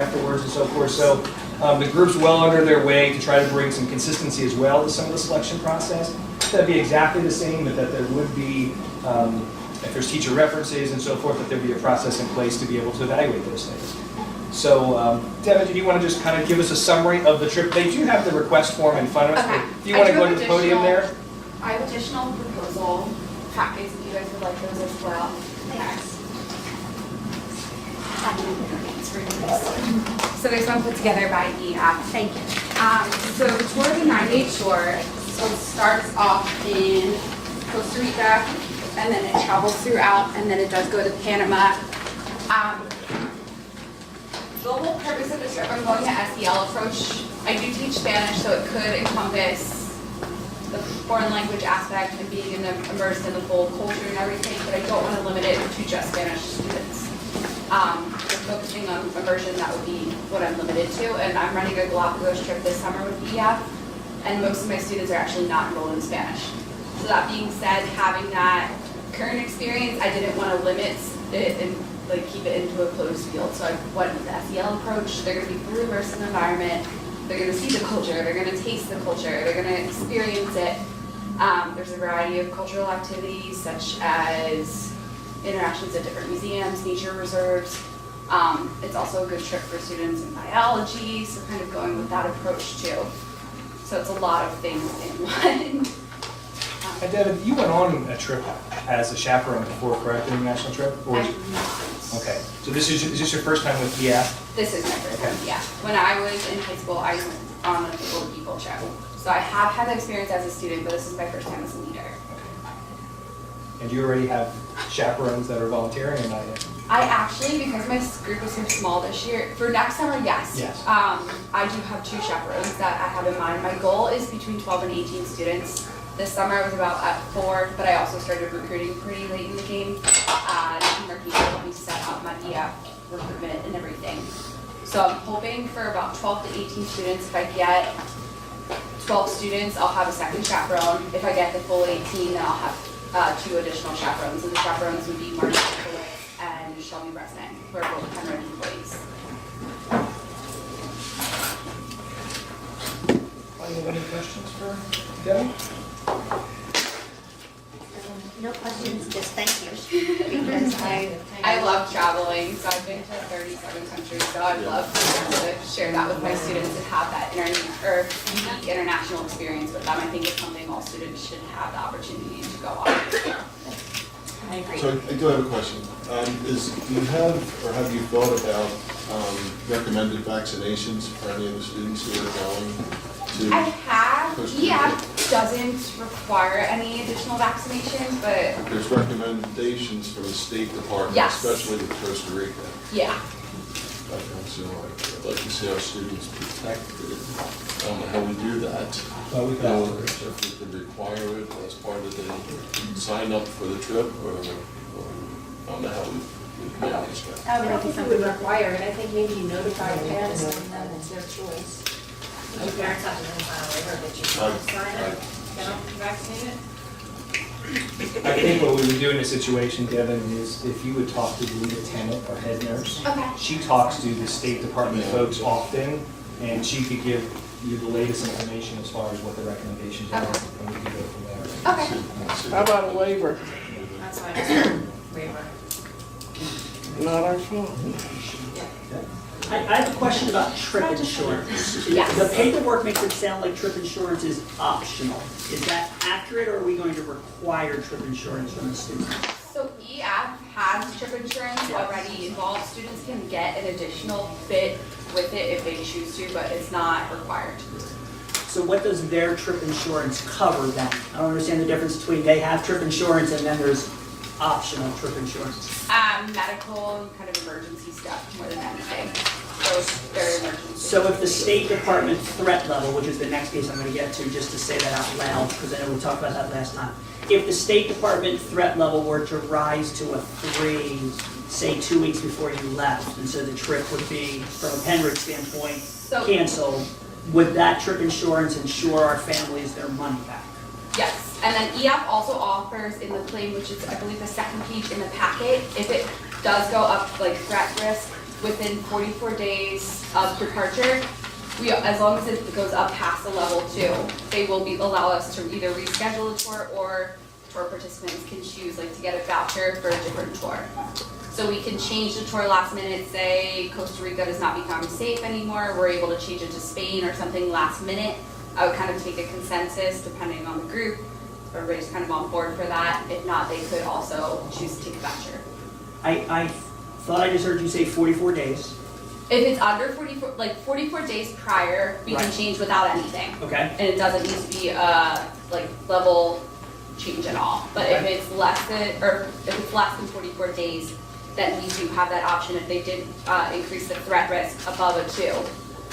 afterwards and so forth. So the group's well under their way to try to bring some consistency as well to some of the selection process. That'd be exactly the same, but that there would be, if there's teacher references and so forth, that there'd be a process in place to be able to evaluate those things. So, Devin, do you want to just kind of give us a summary of the trip? They do have the request form in front of us, Okay. but do you want to go to the podium there? I have additional proposal packets if you guys would like those as well. Thanks. So this one put together by EF. Thank you. So the tour is a 9-day tour. So it starts off in Costa Rica, and then it travels throughout, and then it does go to Panama. The whole purpose of this trip, I'm going to SEL approach. I do teach Spanish, so it could encompass the foreign language aspect and being immersed in the full culture and everything, but I don't want to limit it to just Spanish students. Just focusing on immersion, that would be what I'm limited to, and I'm running a Galapagos trip this summer with EF, and most of my students are actually not enrolled in Spanish. So that being said, having that current experience, I didn't want to limit it and like keep it into a closed field, so I went with the SEL approach. They're going to be fully immersed in the environment. They're going to see the culture, they're going to taste the culture, they're going to experience it. There's a variety of cultural activities such as interactions at different museums, nature reserves. It's also a good trip for students in biology, so kind of going with that approach too. So it's a lot of things in one. And Devin, you went on a trip as a chaperone before, correct? An international trip? Or okay. So is this your first time with EF? This is my first time, yeah. When I was in high school, I was on a full people trip. So I have had that experience as a student, but this is my first time as a leader. Okay. And do you already have chaperones that are volunteering or not yet? I actually, because my group is so small this year, for next summer, yes. Yes. I do have 2 chaperones that I have in mind. My goal is between 12 and 18 students. This summer I was about at 4, but I also started recruiting pretty late in the game. More people helped me set up my EF recruitment and everything. So I'm hoping for about 12 to 18 students. If I get 12 students, I'll have a second chaperone. If I get the full 18, then I'll have 2 additional chaperones. And the chaperones would be Marty and Shelby Bresnan, who are both permanent employees. Any questions for Devin? No questions, just thank you. Because I love traveling, so I've been to 37 countries, so I'd love to share that with my students and have that unique international experience with them. I think it's something all students should have the opportunity to go on. I agree. So I do have a question. Do you have, or have you thought about recommended vaccinations for any of the students who are going to? I have. Costa Rica? EF doesn't require any additional vaccinations, but There's recommendations from the State Department, Yes. especially with Costa Rica. yeah. Okay, so I'd like to see our students protected. I don't know how we do that. Well, we You know, if we could require it as part of the sign up for the trip, or I don't know how we manage that. I don't think we require it. I think maybe you notify parents and then it's their choice. Your parents have to then file a waiver that you can sign it, get them vaccinated. I think what we would do in a situation, Devin, is if you would talk to the lieutenant or head nurse. Okay. She talks to the State Department folks often, and she could give you the latest information as far as what the recommendations are, Okay. and we can go from there. Okay. How about a waiver? That's why it's waiver. Not our fault. I have a question about trip insurance. Yes. The paperwork makes it sound like trip insurance is optional. Is that accurate, or are we going to require trip insurance from the students? So EF has trip insurance already involved. Students can get an additional bit with it if they choose to, but it's not required. So what does their trip insurance cover then? I don't understand the difference between they have trip insurance and then there's optional trip insurance. Medical, kind of emergency stuff more than anything. So it's very emergency. So if the State Department threat level, which is the next piece I'm going to get to, just to say that out loud, because I know we talked about that last time. If the State Department threat level were to rise to a 3, say 2 weeks before you left, and so the trip would be, from a Penridge standpoint, canceled, would that trip insurance ensure our families their money back? Yes. And then EF also offers in the claim, which is I believe the second page in the packet, if it does go up like threat risk within 44 days of departure, as long as it goes up past the level 2, they will allow us to either reschedule a tour, or tour participants can choose like to get a voucher for a different tour. So we can change the tour last minute, say Costa Rica does not become safe anymore, we're able to change it to Spain or something last minute. I would kind of take a consensus depending on the group, if everybody's kind of on board for that. If not, they could also choose to take a voucher. I thought I just heard you say 44 days, If it's under 44 days prior, we can Right. change without anything. okay? And it doesn't need to be a level change at all. But if Okay. it's less than 44 days, then we do have that option. If they did increase the threat risk above a 2,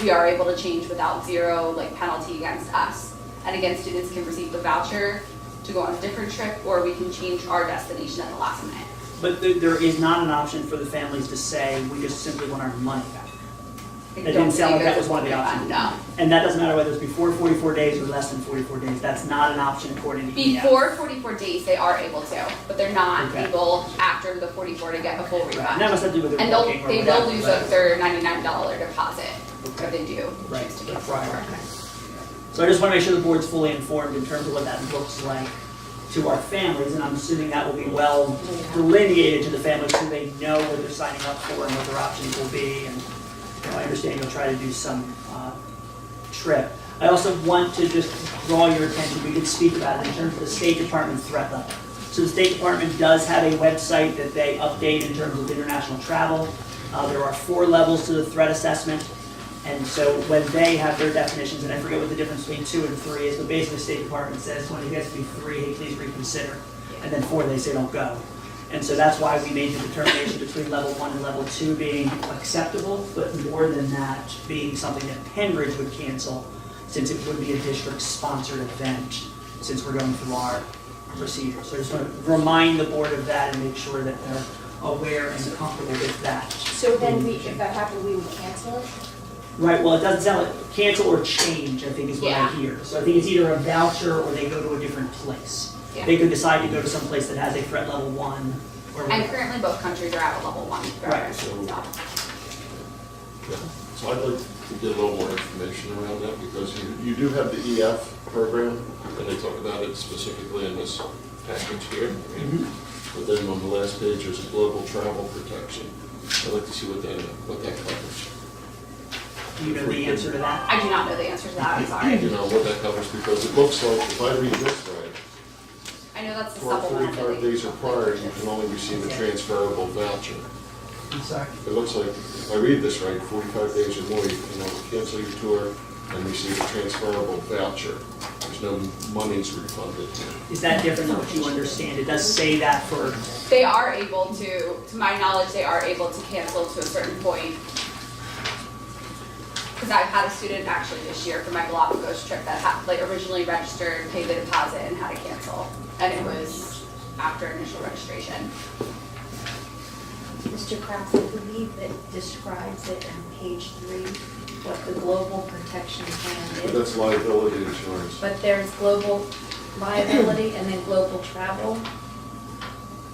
we are able to change without zero penalty against us. And again, students can receive the voucher to go on a different trip, or we can change our destination at the last minute. But there is not an option for the families to say, we just simply want our money back. I It don't didn't sound like believe that was one of the there's a options. No. And that doesn't matter whether it's before 44 days or less than 44 days, that's not an option according to EF. Before 44 days, they are able to, but they're not Okay. able after the 44 to get a full Right. refund. And that must have to do with their And booking or they whatever. will lose but- their $99 deposit Okay. if they do Right, choose to the cancel. prior. So I just want to make sure the board's fully informed in terms of what that looks like to our families, and I'm assuming that will be well delineated to the families so they know what they're signing up for and what their options will be. And I understand you'll try to do some trip. I also want to just draw your attention, we could speak about it in terms of the State Department threat level. So the State Department does have a website that they update in terms of international travel. There are 4 levels to the threat assessment. And so when they have their definitions, and I forget what the difference between 2 and 3 is, but basically the State Department says when it gets to be 3, hey, please reconsider. And then 4, they say don't go. And so that's why we made the determination between level 1 and level 2 being acceptable, but more than that, being something that Penbridge would cancel, since it would be a district-sponsored event, since we're going through our procedure. So I just want to remind the board of that and make sure that they're aware and comfortable with that. So then if that happened, we would cancel it? Right, well, it doesn't sound like cancel or change, I think is what I Yeah. hear. So I think it's either a voucher or they go to a different place. Yeah. They could decide to go to some place that has a threat level 1 or And whatever. currently both countries are at a level 1. Right. So. Yeah. So I'd like to get a little more information around that, because you do have the EF program, and they talk about it specifically in this package here. But then on the last page, there's a global travel protection. I'd like to see what that covers. Do you know the answer to that? I do not know the answer to that, I'm sorry. You know, what that covers, because it looks like, if I read this right, I know that's the for supplemental. 45 days or prior, you can only receive a transferable voucher. I'm sorry. It looks like, if I read this right, 45 days or more, you can cancel your tour and receive a transferable voucher. There's no monies refunded. Is that different than what you understand? It does say that for, They are able to my knowledge, they are able to cancel to a certain point. Because I've had a student actually this year for my Galapagos trip that had originally registered, paid the deposit, and had to cancel. And it was after initial registration. Mr. Kraus, I believe it describes it on page 3, what the global protection plan But is. that's liability insurance. But there's global liability and then global travel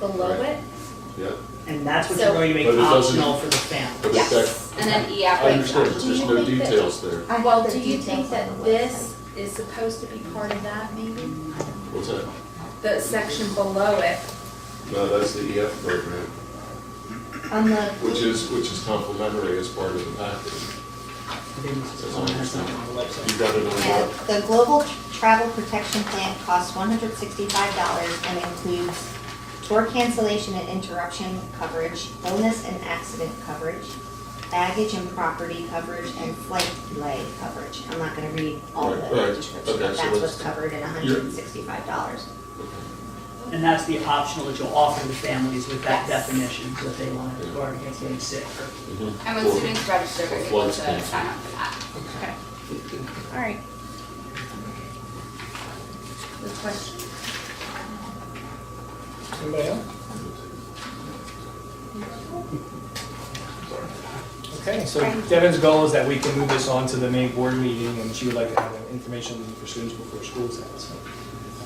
below Right. it. Yeah, and that's what So- you're going to make But it doesn't- optional for the family. but Yes. if And then that, EF. I understand, but Do there's you no think that- details there. I Well, have the do you details think on that the website. this is supposed to be part of that maybe? What's that? The section below it? No, that's the EF program, On the, which is complimentary as part of the package. I think this is on there somewhere on the website. You got it on yeah, what? the global travel protection plan costs $165 and includes tour cancellation and interruption coverage, illness and accident coverage, baggage and property coverage, and flight delay coverage. I'm not gonna read all Right, the right. description, Okay, but so that's that's- what's covered in $165. And that's the optional that you'll offer the families with that Yes. definition, so if they want to guard against getting sick or. Mhm. And when Or- students register, they're or able to flights canceled. sign up for that. Okay. All right. Good question. Anybody else? Okay, so Devin's goal is that we can move this on to the May board meeting, and she would like to have information for students before school's out. So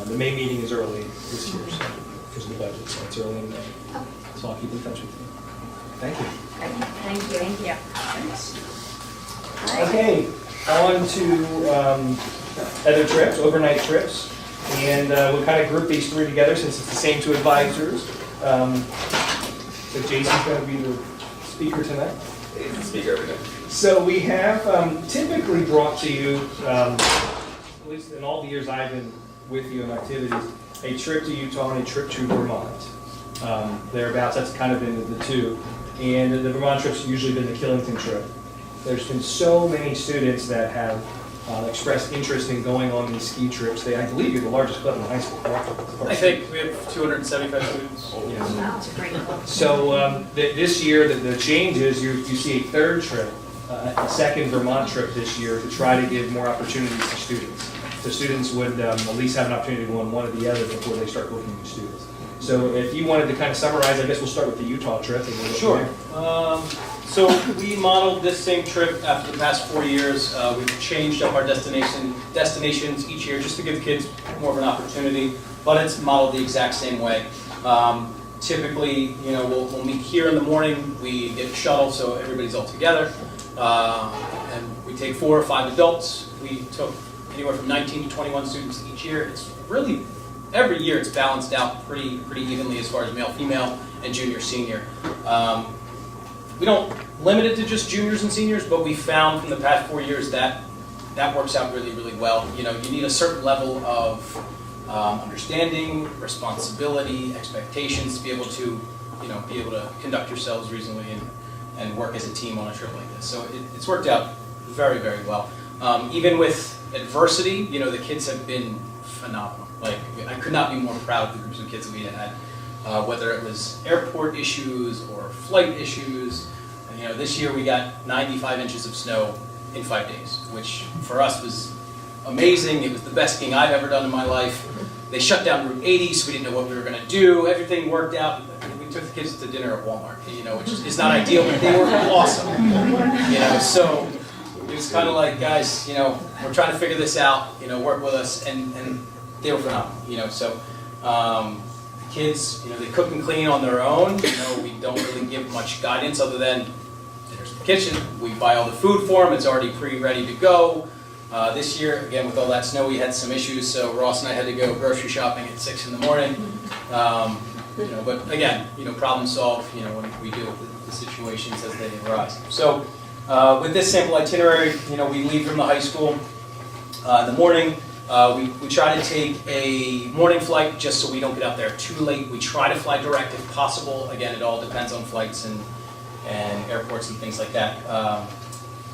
the May meeting is early this year, so because of the budget, so it's early in May. So I'll keep in touch with you. Thank you. Thank you. Thank you. Okay, on to other trips, overnight trips. And we'll kind of group these three together since it's the same two advisors. So Jason's going to be the speaker tonight. He's the speaker every day. So we have typically brought to you, at least in all the years I've been with you in activities, a trip to Utah and a trip to Vermont. Thereabouts, that's kind of been the two. And the Vermont trip's usually been the Killington trip. There's been so many students that have expressed interest in going on these ski trips. I believe you're the largest club in high school, correct? I think we have 275 students. Yes. Wow, it's a great club. So this year, the change is you see a third trip, a second Vermont trip this year to try to give more opportunities to students. So students would at least have an opportunity to go on one or the other before they start booking new students. So if you wanted to kind of summarize, I guess we'll start with the Utah trip. And we'll go from Sure. there. So we modeled this same trip after the past 4 years. We've changed up our destinations each year just to give kids more of an opportunity, but it's modeled the exact same way. Typically, we'll meet here in the morning. We get a shuttle, so everybody's all together, and we take 4 or 5 adults. We took anywhere from 19 to 21 students each year. It's really every year it's balanced out pretty evenly as far as male, female, and junior, senior. We don't limit it to just juniors and seniors, but we found from the past 4 years that works out really, really well. You need a certain level of understanding, responsibility, expectations to be able to, conduct yourselves reasonably and work as a team on a trip like this. So it's worked out very, very well. Even with adversity, the kids have been phenomenal. Like, I could not be more proud of the groups of kids that we had. Whether it was airport issues or flight issues. This year we got 95 inches of snow in 5 days, which for us was amazing. It was the best skiing I've ever done in my life. They shut down Route 80, so we didn't know what we were going to do. Everything worked out. We took the kids to dinner at Walmart, which is not ideal, but they were awesome. So it was kind of like, guys, we're trying to figure this out. Work with us, and they were phenomenal. So. Kids, they cook and clean on their own. We don't really give much guidance other than there's the kitchen. We buy all the food for them. It's already pre-ready to go. This year, again, with all that snow, we had some issues, so Ross and I had to go grocery shopping at 6 in the morning. But again, problem solved, when we deal with the situations as they arise. So with this sample itinerary, we leave from the high school in the morning. We try to take a morning flight just so we don't get out there too late. We try to fly direct if possible. Again, it all depends on flights and airports and things like that.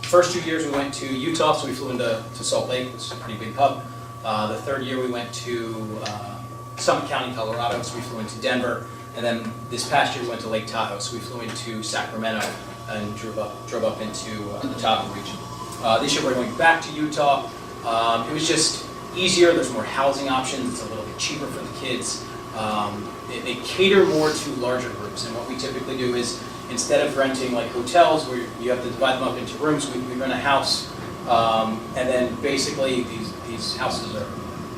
First 2 years we went to Utah, so we flew into Salt Lake, which is a pretty big hub. The third year we went to Summit County, Colorado, so we flew into Denver. And then this past year we went to Lake Tahoe, so we flew into Sacramento and drove up into the Tahoe region. This year we're going back to Utah. It was just easier, there's more housing options, it's a little bit cheaper for the kids. They cater more to larger groups, and what we typically do is, instead of renting like hotels where you have to divide them up into rooms, we rent a house, and then basically these houses are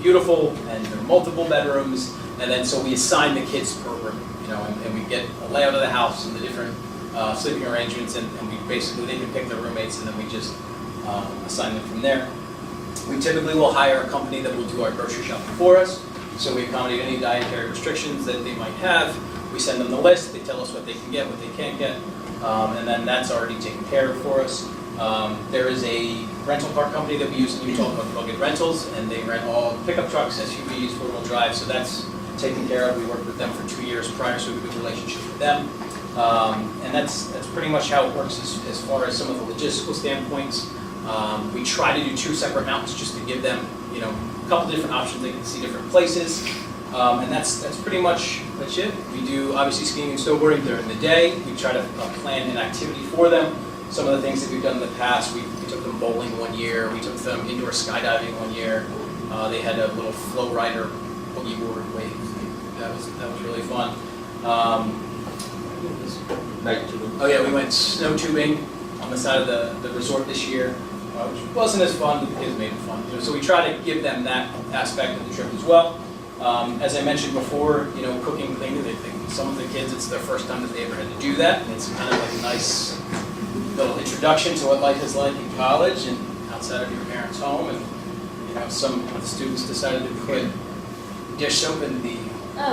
beautiful, and they're multiple bedrooms, and then so we assign the kids per room, and we get a layout of the house and the different sleeping arrangements, and we basically, they can pick their roommates, and then we just assign them from there. We typically will hire a company that will do our grocery shopping for us, so we accommodate any dietary restrictions that they might have. We send them the list, they tell us what they can get, what they can't get, and then that's already taken care of for us. There is a rental car company that we use in Utah called Rugged Rentals, and they rent all pickup trucks, SUVs, four-wheel drive, so that's taken care of. We worked with them for 2 years prior, so we have a good relationship with them. And that's pretty much how it works as far as some of the logistical standpoints. We try to do 2 separate mountains just to give them, a couple different options. They can see different places, and that's pretty much it. We do obviously skiing and snowboarding during the day. We try to plan an activity for them. Some of the things that we've done in the past, we took them bowling 1 year. We took them indoor skydiving 1 year. They had a little flow rider boogie board wave. That was really fun. Oh yeah, we went snow tubing on the side of the resort this year, which wasn't as fun, but the kids made it fun. So we try to give them that aspect of the trip as well. As I mentioned before, you know, cooking, cleaning, some of the kids, it's their first time that they ever had to do that, and it's kind of like a nice little introduction to what life is like in college and outside of your parents' home. And you know, some of the students decided to put dish soap in the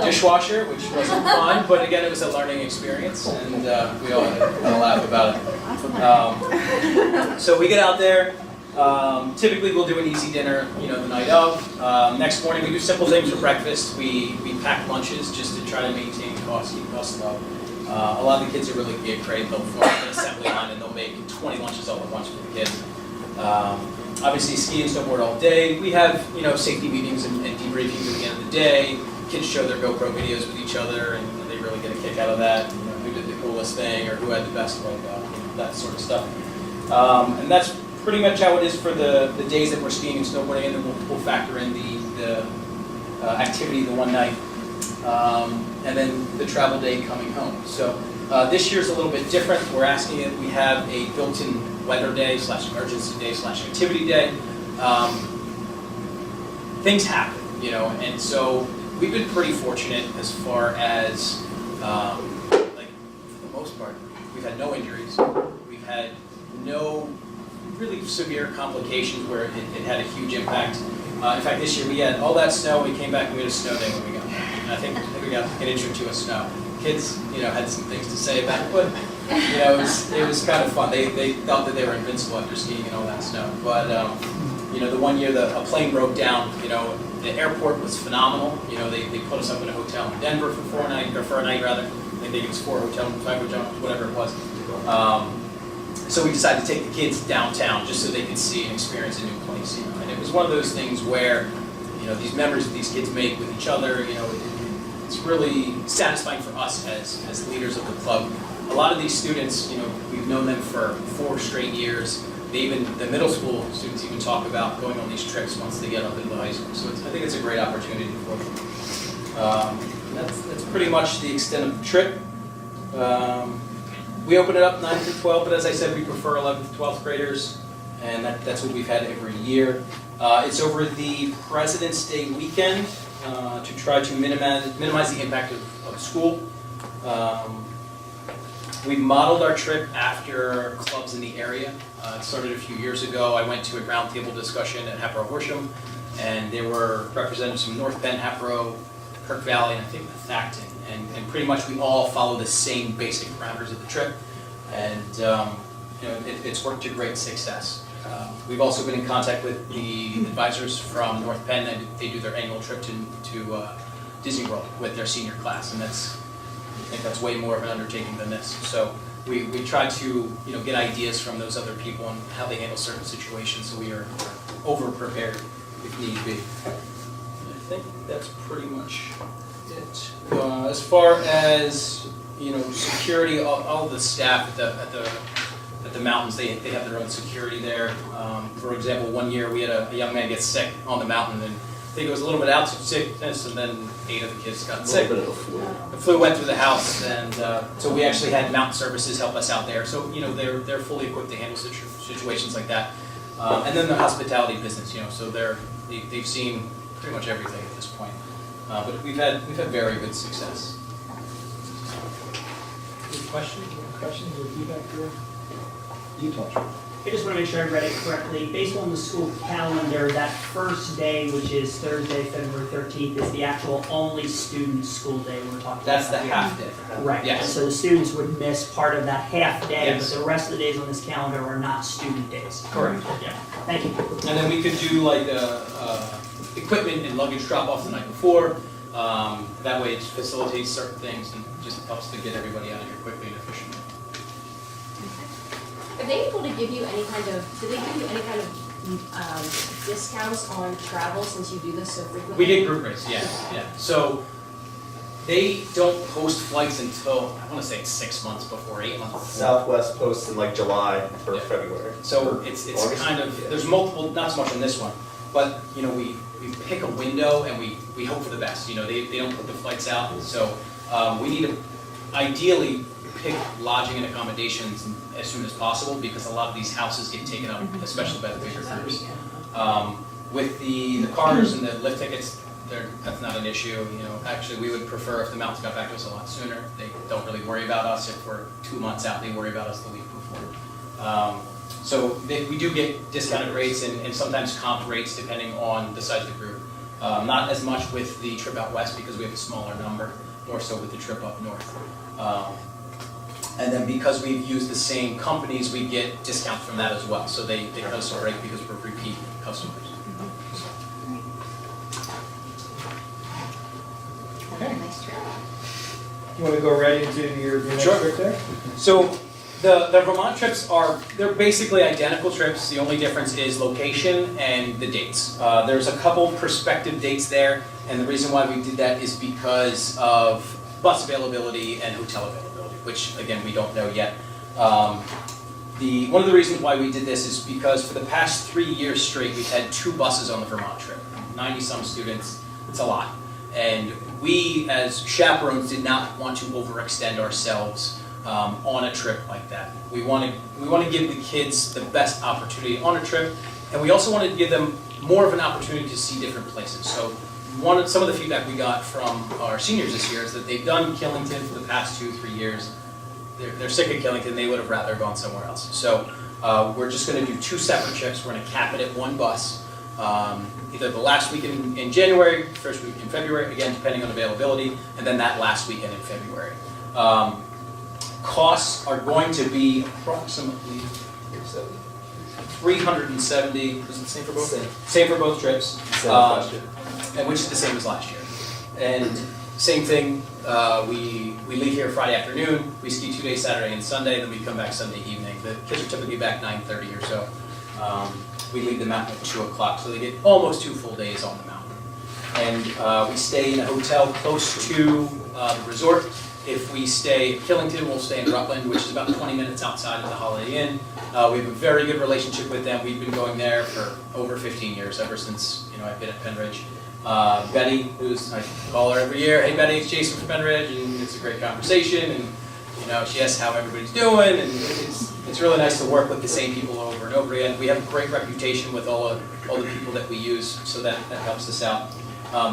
dishwasher, which wasn't fun, but again, it was a learning experience, and we all had a laugh about it. So we get out there. Typically, we'll do an easy dinner, you know, the night of. Next morning, we do simple things for breakfast. We pack lunches just to try to maintain costs, keep costs low. A lot of the kids are really gig creative. They'll form an assembly line and they'll make 20 lunches all at once for the kids. Obviously, ski and snowboard all day. We have, you know, safety meetings and debriefings at the end of the day. Kids show their GoPro videos with each other, and they really get a kick out of that. You know, who did the coolest thing or who had the best, like that sort of stuff. And that's pretty much how it is for the days that we're skiing and snowboarding, and then we'll factor in the activity the one night, and then the travel day coming home. So this year's a little bit different. We're asking that we have a built-in weather day / emergency day / activity day. Things happen, you know, and so we've been pretty fortunate as far as, like, for the most part, we've had no injuries. We've had no really severe complications where it had a huge impact. In fact, this year we had all that snow. We came back and we had a snow day when we got back. And I think we got an inch or two of snow. Kids, you know, had some things to say about it, but you know, it was kind of fun. They thought that they were invincible after skiing and all that snow. But you know, the one year a plane broke down. You know, the airport was phenomenal. You know, they put us up in a hotel in Denver for a night rather. I think it was 4 hotels, 5 hotels, whatever it was. So we decided to take the kids downtown just so they could see and experience a new place. You know, and it was one of those things where, you know, these memories that these kids make with each other, you know, it's really satisfying for us as leaders of the club. A lot of these students, you know, we've known them for 4 straight years. The middle school students even talk about going on these trips once they get up into high school. So I think it's a great opportunity for them. That's pretty much the extent of the trip. We open it up 9 through 12, but as I said, we prefer 11th to 12th graders, and that's what we've had every year. It's over the President's Day weekend to try to minimize the impact of school. We modeled our trip after clubs in the area. It started a few years ago. I went to a roundtable discussion at Hatboro Horsham, and there were representatives from North Bend, Hatboro, Kirk Valley, and I think the Thacton. And pretty much we all follow the same basic parameters of the trip, and you know, it's worked to great success. We've also been in contact with the advisors from North Penn, and they do their annual trip to Disney World with their senior class, and I think that's way more of an undertaking than this. So we try to, you know, get ideas from those other people and how they handle certain situations, so we are over prepared if need be. I think that's pretty much it. As far as, you know, security, all the staff at the mountains, they have their own security there. For example, one year we had a young man get sick on the mountain, and I think it was a little bit out of sickness, and then 8 of the kids got sick. The flu went through the house, and so we actually had mountain services help us out there. So, you know, they're fully equipped to handle situations like that. And then the hospitality business, you know, so they've seen pretty much everything at this point. But we've had very good success. Any questions? Questions or feedback here? You touch. I just want to make sure I read it correctly. Based on the school calendar, that first day, which is Thursday, February 13th, is the actual only student school day we're talking about. That's the half day. Right. Yes. So the students would miss part of that half day, Yes. but the rest of the days on this calendar are not student days. Correct. Yeah. Thank you. And then we could do like equipment and luggage drop-off the night before. That way it facilitates certain things and just helps to get everybody out of here quickly and efficiently. Are they able to give you any kind of, do they give you any kind of discounts on travel since you do this so frequently? We did group rates, yeah. So they don't post flights until, I want to say it's 6 months before, 8 months before. Southwest posts in like July or Yeah. February. So Or it's August? kind of, there's multiple, not so much on this one, but, you know, we pick a window and we hope for the best. You know, they don't put the flights out, so we need to ideally pick lodging and accommodations as soon as possible, because a lot of these houses get taken up, especially by the bigger groups. With the cars and the lift tickets, that's not an issue, you know. Actually, we would prefer if the mountains got back to us a lot sooner. They don't really worry about us. If we're 2 months out, they worry about us the week before. We do get discounted rates and sometimes comp rates depending on the size of the group. Not as much with the trip out west because we have a smaller number, more so with the trip up north. And then because we've used the same companies, we get discounts from that as well. So they cut us a break because we're repeat customers. Okay. Nice trip. You want to go right into your next Sure. trip there? So the Vermont trips they're basically identical trips. The only difference is location and the dates. There's a couple prospective dates there, and the reason why we did that is because of bus availability and hotel availability, which again, we don't know yet. One of the reasons why we did this is because for the past 3 years straight, we've had 2 buses on the Vermont trip. 90-some students, it's a lot. And we, as chaperones, did not want to overextend ourselves on a trip like that. We want to give the kids the best opportunity on a trip, and we also wanted to give them more of an opportunity to see different places. So some of the feedback we got from our seniors this year is that they've done Killington for the past 2-3 years. They're sick of Killington. They would have rather gone somewhere else. So we're just going to do 2 separate trips. We're going to cap it at 1 bus. Either the last weekend in January, first week in February, again, depending on availability, and then that last weekend in February. Costs are going to be approximately $370. Is it the same for both? Same for both trips. And which is the same as last year. And same thing, we leave here Friday afternoon, we ski 2 days, Saturday and Sunday, then we come back Sunday evening. The kids are typically back 9:30 or so. We leave the mountain at 2 o'clock, so they get almost 2 full days on the mountain. And we stay in a hotel close to the resort. If we stay at Killington, we'll stay in Rutland, which is about 20 minutes outside of the Holiday Inn. We have a very good relationship with them. We've been going there for over 15 years, ever since I've been at Penridge. Betty, I call her every year, hey Betty, it's Jason from Penridge, and it's a great conversation, and she asks how everybody's doing, and it's really nice to work with the same people over and over again. We have a great reputation with all the people that we use, so that helps us out.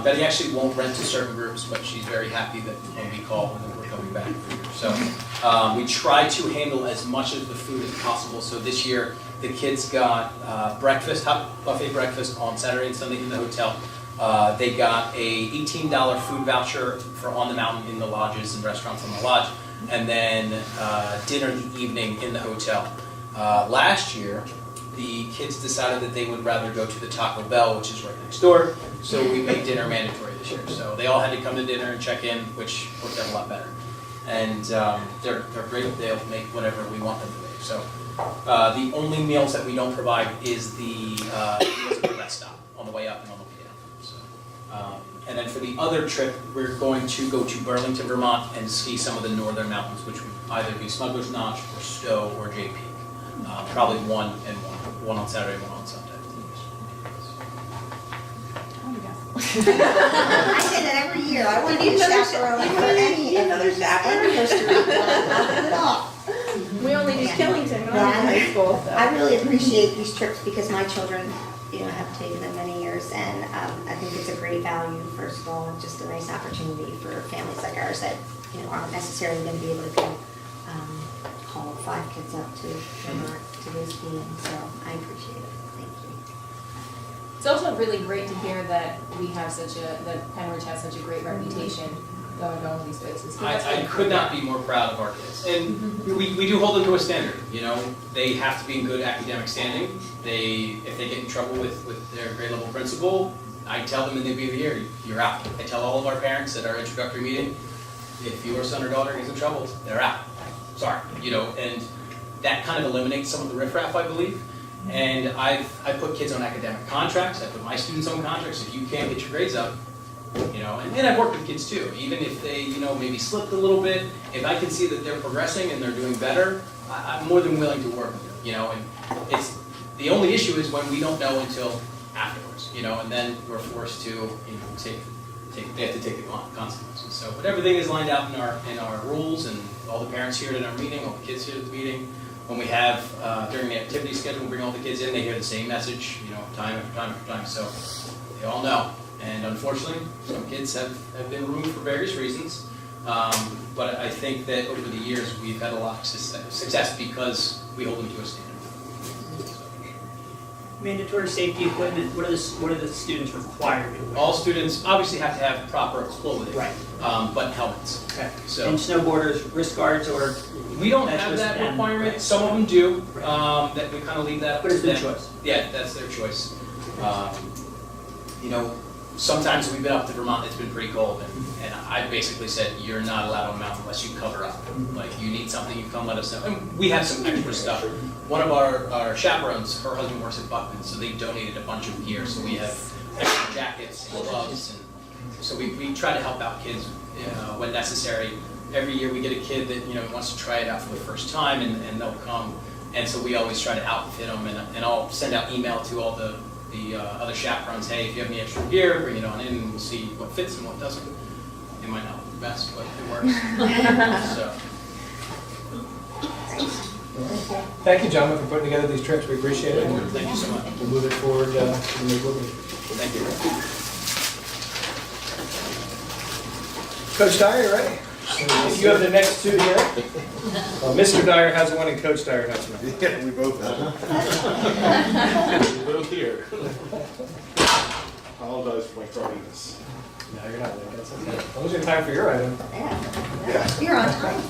Betty actually won't rent to certain groups, but she's very happy that when we call and we're coming back. So we try to handle as much of the food as possible. So this year, the kids got breakfast, hot buffet breakfast on Saturday and Sunday in the hotel. They got a $18 food voucher for on the mountain in the lodges and restaurants on the lodge, and then dinner in the evening in the hotel. Last year, the kids decided that they would rather go to the Taco Bell, which is right next door, so we made dinner mandatory this year. So they all had to come to dinner and check in, which worked out a lot better. And they're great. They'll make whatever we want them to make. So the only meals that we don't provide is the meals at the rest stop on the way up and on the way down. So, and then for the other trip, we're going to go to Burlington, Vermont, and ski some of the northern mountains, which would either be Smuggler's Notch or Stowe or JP. Probably one and one on Saturday, one on Sunday. I say that every year. I want to be a chaperone for any Another chaperone? at all. We only did Killington when I was in Yeah. high school, so. I really appreciate these trips because my children, have taken them many years, and I think it's a great value, first of all, and just a nice opportunity for families like ours that, aren't necessarily going to be able to go haul 5 kids up to Vermont to go skiing, so I appreciate it. Thank you. It's also really great to hear that that Penridge has such a great reputation going to all these places. I could not be more proud of our kids. And we do hold them to a standard, They have to be in good academic standing. If they get in trouble with their grade level principal, I tell them in the beginning of the year, you're out. I tell all of our parents at our introductory meeting, if your son or daughter gets in trouble, they're out. Sorry, and that kind of eliminates some of the riffraff, I believe. And I put kids on academic contracts. I put my students on contracts. If you can't get your grades up, and I've worked with kids too. Even if they, maybe slipped a little bit, if I can see that they're progressing and they're doing better, I'm more than willing to work with them. And it's the only issue is when we don't know until afterwards, and then we're forced to, they have to take the consequences. So, but everything is lined out in our rules, and all the parents hear it in our meeting, all the kids hear it at the meeting. When we have, during the activity schedule, we bring all the kids in, they hear the same message, time after time after time. So they all know, And unfortunately, some kids have been removed for various reasons. But I think that over the years, we've had a lot of success because we hold them to a standard. Mandatory safety equipment, what are the students required to wear? All students obviously have to have proper clothing. Right. But helmets. Okay. So- And snowboarders, wrist guards, or? We don't That's have just that them, requirement, right. some of them do, Right. that we kind of leave that up But to it's their them. choice. Yeah, that's their choice. You know, sometimes we've been up to Vermont, it's been pretty cold, and I basically said, you're not allowed on the mountain unless you cover up. Like, you need something, you come let us know. And we have some extra stuff. One of our chaperones, her husband works at Buckman, so they donated a bunch of gear, so we have extra jackets and gloves, and so we try to help out kids when necessary. Every year we get a kid that, you know, wants to try it out for the first time, and they'll come. And so we always try to outfit them, and I'll send out email to all the other chaperones, hey, if you have any extra gear, bring it on in, and we'll see what fits and what doesn't. It might not look the best, but it works. So. Thank you, gentlemen, for putting together these trips. We appreciate it. and Thank you so much. We'll move it forward to the next meeting. Thank you. Coach Dyer, you ready? You have the next two here. Mr. Dyer has one and Coach Dyer has one. Yeah, we both have. We're both here. Apologize for my tardiness. No, you're not late. That's okay. As long as you have time for your item. Yeah. You're on time.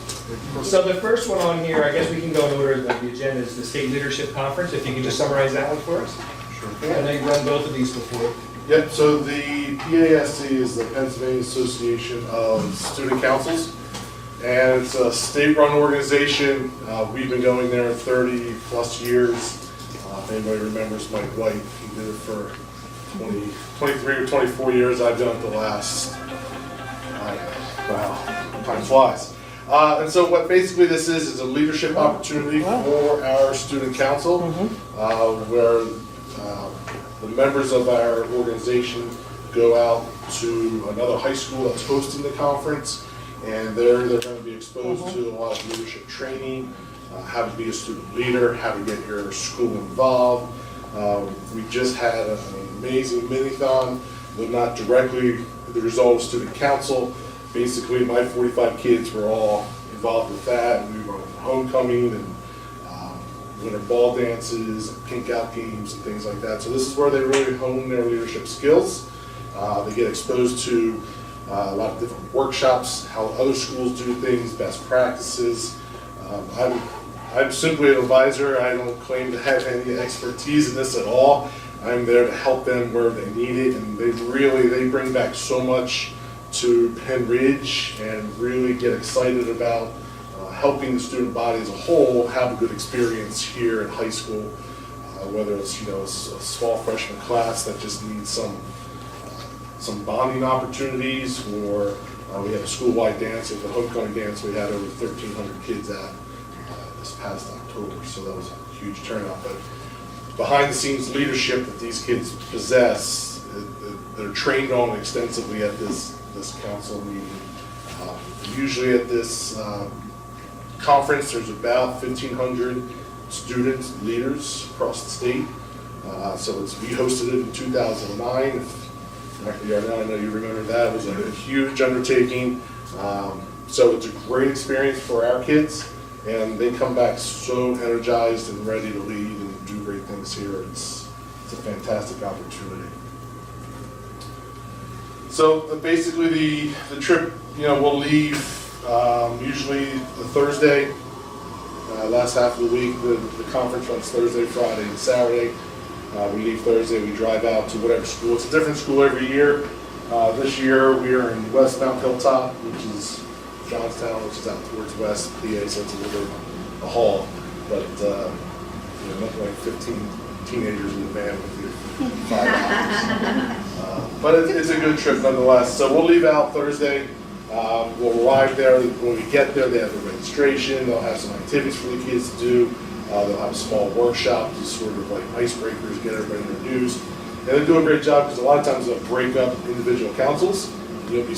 So the first one on here, I guess we can go in order of the agenda, is the State Leadership Conference. If you can just summarize that one for us. Sure. I know you've run both of these before. Yep, so the PASC is the Pennsylvania Association of Student Councils, and it's a state-run organization. We've been going there 30-plus years. If anybody remembers Mike White, he did it for 23 or 24 years. I've done it the last, wow, time flies. And so what basically this is a leadership opportunity for our student council, where the members of our organization go out to another high school that's hosting the conference, and they're going to be exposed to a lot of leadership training, how to be a student leader, how to get your school involved. We just had an amazing mini-thon, but not directly the result of student council. Basically, my 45 kids were all involved with that, and we were homecoming and winter ball dances, and pink out games, and things like that. So this is where they really hone their leadership skills. They get exposed to a lot of different workshops, how other schools do things, best practices. I'm simply an advisor. I don't claim to have any expertise in this at all. I'm there to help them where they need it, and they bring back so much to Penn Ridge and really get excited about helping the student body as a whole have a good experience here in high school, whether it's a small freshman class that just needs some bonding opportunities, or we had a school-wide dance, the homecoming dance we had over 1,300 kids at this past October, so that was a huge turnout. But behind the scenes leadership that these kids possess, they're trained on extensively at this council meeting. Usually at this conference, there's about 1,500 students, leaders across the state. So we hosted it in 2009. Actually, I know you remember that. It was a huge undertaking. So it's a great experience for our kids, and they come back so energized and ready to lead and do great things here. It's a fantastic opportunity. So basically the trip, we'll leave usually the Thursday, last half of the week. The conference runs Thursday, Friday, and Saturday. We leave Thursday, we drive out to whatever school. It's a different school every year. This year we are in West Mount Hilltop, which is Johnstown, which is out towards West PA, so it's a little bit of a haul. But nothing like 15 teenagers in the van with you. 5 hours. But it's a good trip nonetheless. So we'll leave out Thursday. We'll arrive there. When we get there, they have the registration. They'll have some activities for the kids to do. They'll have a small workshop to sort of like icebreakers, get everybody introduced. And they do a great job because a lot of times they'll break up individual councils. You'll be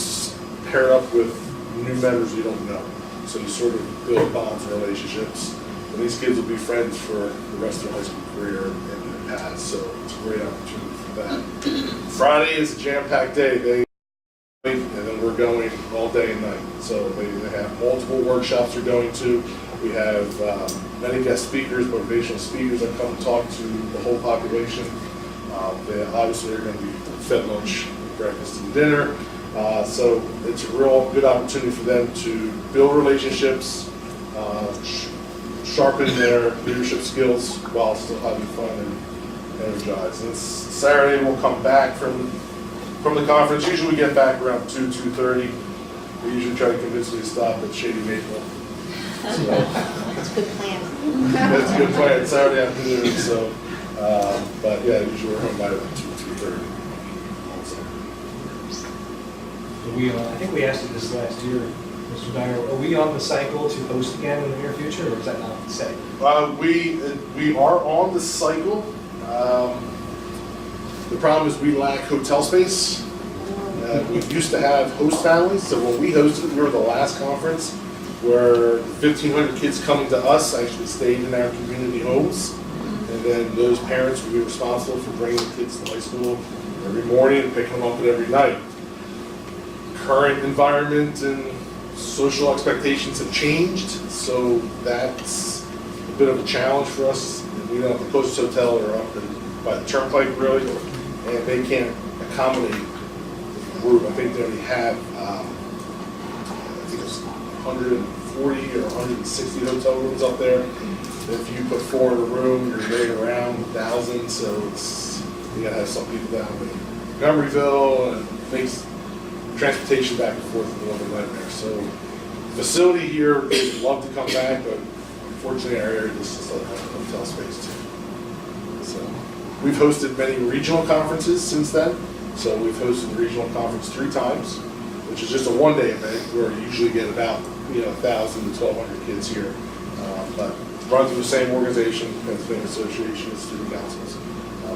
paired up with new members you don't know. So you sort of build bonds and relationships. And these kids will be friends for the rest of their high school career and their paths. So it's a great opportunity for that. Friday is a jam-packed day. And then we're going all day and night. So they have multiple workshops they're going to. We have many guest speakers, motivational speakers that come talk to the whole population. They obviously are going to be fed lunch, breakfast, and dinner. So it's a real good opportunity for them to build relationships, sharpen their leadership skills while still having fun and energized. And it's Saturday, we'll come back from the conference. Usually we get back around 2:30. We usually try to convince me to stop at Shady Maple. So, That's a good plan. that's a good plan, Saturday afternoon, so, but yeah, usually we're home by about 2:30. I think we asked you this last year, Mr. Dyer, are we on the cycle to host again in the near future, or is that not set? We are on the cycle. The problem is we lack hotel space. We used to have host families, so when we hosted, we were the last conference where 1,500 kids coming to us actually stayed in our community homes. And then those parents would be responsible for bringing the kids to high school every morning and picking them up every night. Current environment and social expectations have changed, so that's a bit of a challenge for us. We don't have the closest hotel or up by the turnpike really, and they can't accommodate the group. I think they only have, I think it's 140 or 160 hotel rooms up there. If you put 4 in a room, you're getting around 1,000, so you gotta have some people down in Montgomeryville, and it makes transportation back and forth a little bit nightmare. So facility here, we'd love to come back, but unfortunately our area just doesn't have hotel space too. So we've hosted many regional conferences since then. So we've hosted the regional conference 3 times, which is just a one-day event where you usually get about 1,000 to 1,200 kids here. But run through the same organization, Pennsylvania Association of Student Councils.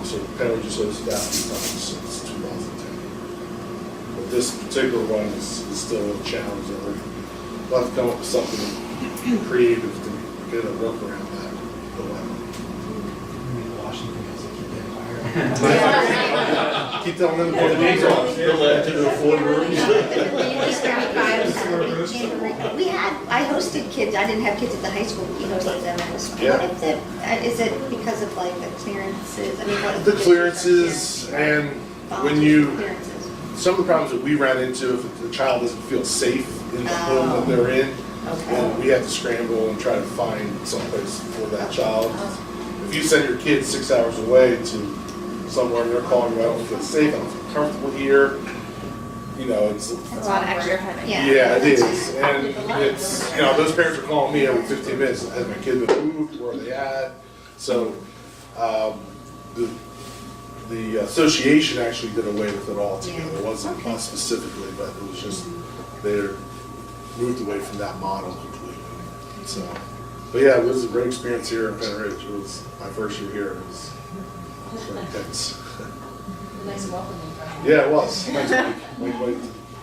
So Penn just hosted that 3 times since 2010. But this particular one is still a challenge that we'll have to come up with something creative to get a work around that. Washington has to keep getting higher. Keep telling them to put the names on. They'll let you do 4 rooms. I hosted kids, I didn't have kids at the high school, we hosted them at the school. Yeah. What if is it because of like the clearances? I mean, what if The clearances and when you, Clearances. some of the problems that we ran into, if the child doesn't feel safe in the home that they're in, then we have to scramble and try to find someplace for that child. If you send your kid 6 hours away to somewhere and they're calling you, I don't feel safe, I don't feel comfortable here, it's It's a lot of extra headache. yeah, it is. And it's, those parents are calling me every 15 minutes, has my kid been moved, where are they at? So, the association actually did away with it all together. It wasn't us specifically, but it was just, they're moved away from that model completely. So, but yeah, it was a great experience here in Penn Ridge. It was my first year here. It was very intense. Nice and welcoming. Yeah, it was. Nice week.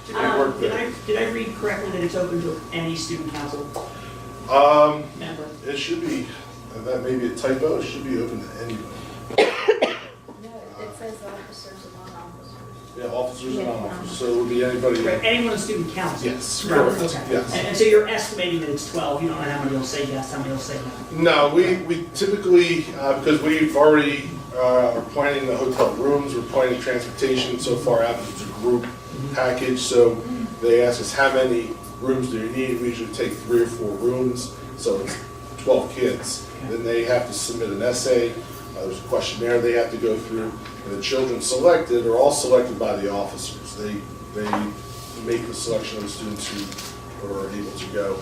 Great work Did there. I read correctly that it's open to any student council member? It should be, that may be a typo, it should be open to anybody. No, it says officers and non-officers. Yeah, officers and non-officers, so it would be anybody. Right, anyone on student council? Yes, Right, correct, okay. yes. And so you're estimating that it's 12, you don't know how many will say yes, how many will say no? No, we typically, because we've already are planning the hotel rooms, we're planning transportation so far out, it's a group package, so they ask us how many rooms do you need, we usually take 3 or 4 rooms, so it's 12 kids. Then they have to submit an essay, there's a questionnaire they have to go through, and the children selected are all selected by the officers. They make the selection of the students who are able to go.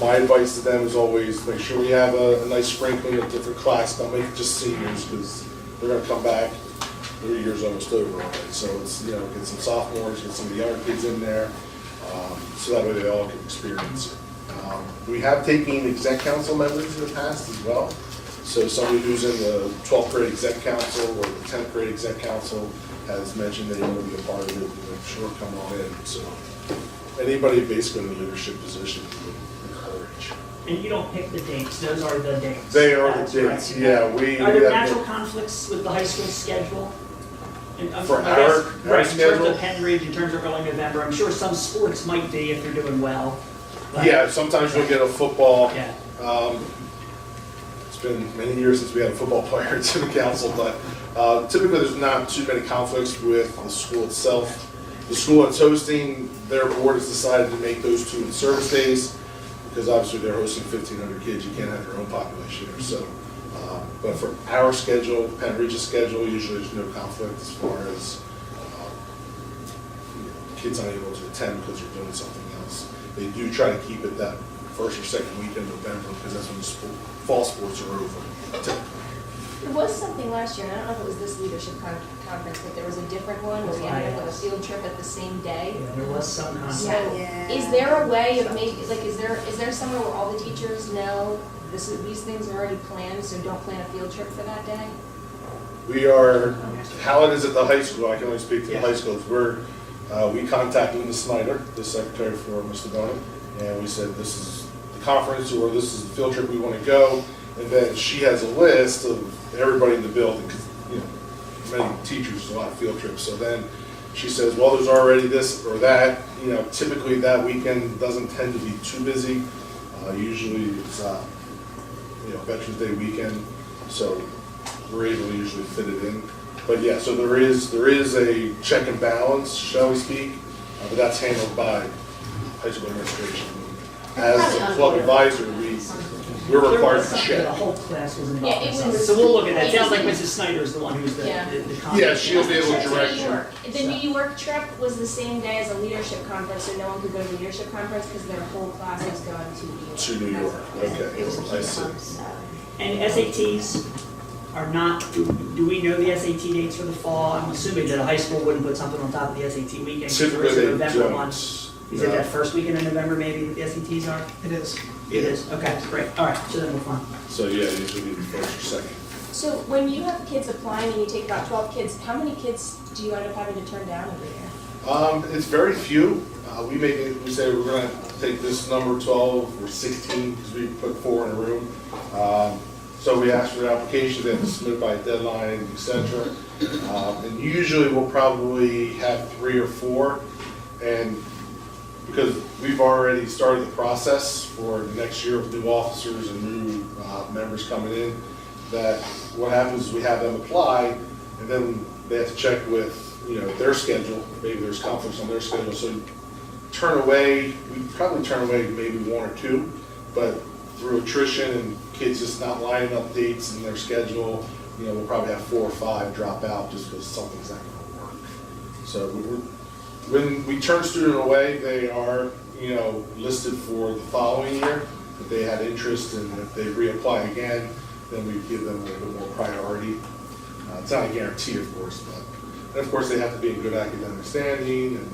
My advice to them is always make sure we have a nice sprinkling of different classes. Don't make it just seniors because they're going to come back. Their year's almost over already. So it's, get some sophomores, get some of the younger kids in there, so that way they all can experience it. We have taken exec council members in the past as well. So somebody who's in the 12th grade exec council or the 10th grade exec council has mentioned they want to be a part of it, sure, come on in. So anybody basically in a leadership position would encourage. And you don't pick the dates, those are the dates? They are That's the dates, right. yeah. Are there natural conflicts with the high school schedule? And For I our guess, right, in terms schedule? of Penn Ridge, in terms of early November, I'm sure some sports might be if they're doing well. but- Yeah, sometimes you'll get a football. Yeah. It's been many years since we had a football player in city council, but typically there's not too many conflicts with the school itself. The school that's hosting, their board has decided to make those two in service days, because obviously they're hosting 1,500 kids, you can't have your own population there, so. But for our schedule, Penn Ridge's schedule, usually there's no conflict as far as kids unable to attend because they're doing something else. They do try to keep it that first or second week in November, because that's when the fall sports are over. There was something last year, and I don't know if it was this leadership conference, but there was a different one where we ended up with a field trip at the same day. Yeah, there was some So, concept. is there a way of making, like, is there somewhere where all the teachers know these things are already planned, so don't plan a field trip for that day? We are, how it is at the high school, I can only speak to the high schools, we contacted Linda Snyder, the secretary for Mr. Bonham, and we said, this is the conference, or this is the field trip we want to go, and then she has a list of everybody in the building, because, many teachers, a lot of field trips, so then she says, well, there's already this or that, typically that weekend doesn't tend to be too busy, usually it's, Veterans Day weekend, so we're able to usually fit it in. But yeah, so there is a check and balance, shall we speak, but that's handled by high school administration. As a club advisor, we're required to check. The whole class was involved. Yeah, it was- So we'll look at that. It sounds like Mrs. Snyder is the one who's the Yeah. contact. Yeah, she'll be able to Trip direct New you. York. The New York trip was the same day as a leadership conference, so no one could go to the leadership conference because their whole class was going to New York. To New York, okay, It was a I key see. pump, so. And SATs are not, do we know the SAT dates for the fall? I'm assuming that a high school wouldn't put something on top of the SAT weekend. Typically Or is it they November don't. one? Is it that first weekend in November maybe the SATs are? It is. It is, okay, great, all right, so then we're fine. So yeah, usually be the first or second. So when you have kids applying and you take about 12 kids, how many kids do you end up having to turn down every year? It's very few. We say we're gonna take this number 12 or 16, because we put 4 in a room. So we ask for the application, they have to submit by a deadline, et cetera. And usually we'll probably have 3 or 4. And because we've already started the process for the next year with new officers and new members coming in, that what happens is we have them apply, and then they have to check with, their schedule, maybe there's conflicts on their schedule, so we probably turn away maybe 1 or 2, but through attrition and kids just not lining up dates in their schedule, we'll probably have 4 or 5 drop out just because something's not gonna work. So when we turn student away, they are, listed for the following year. If they had interest and if they reapply again, then we give them a little bit more priority. It's not a guarantee, of course, but, and of course, they have to be in good academic standing and,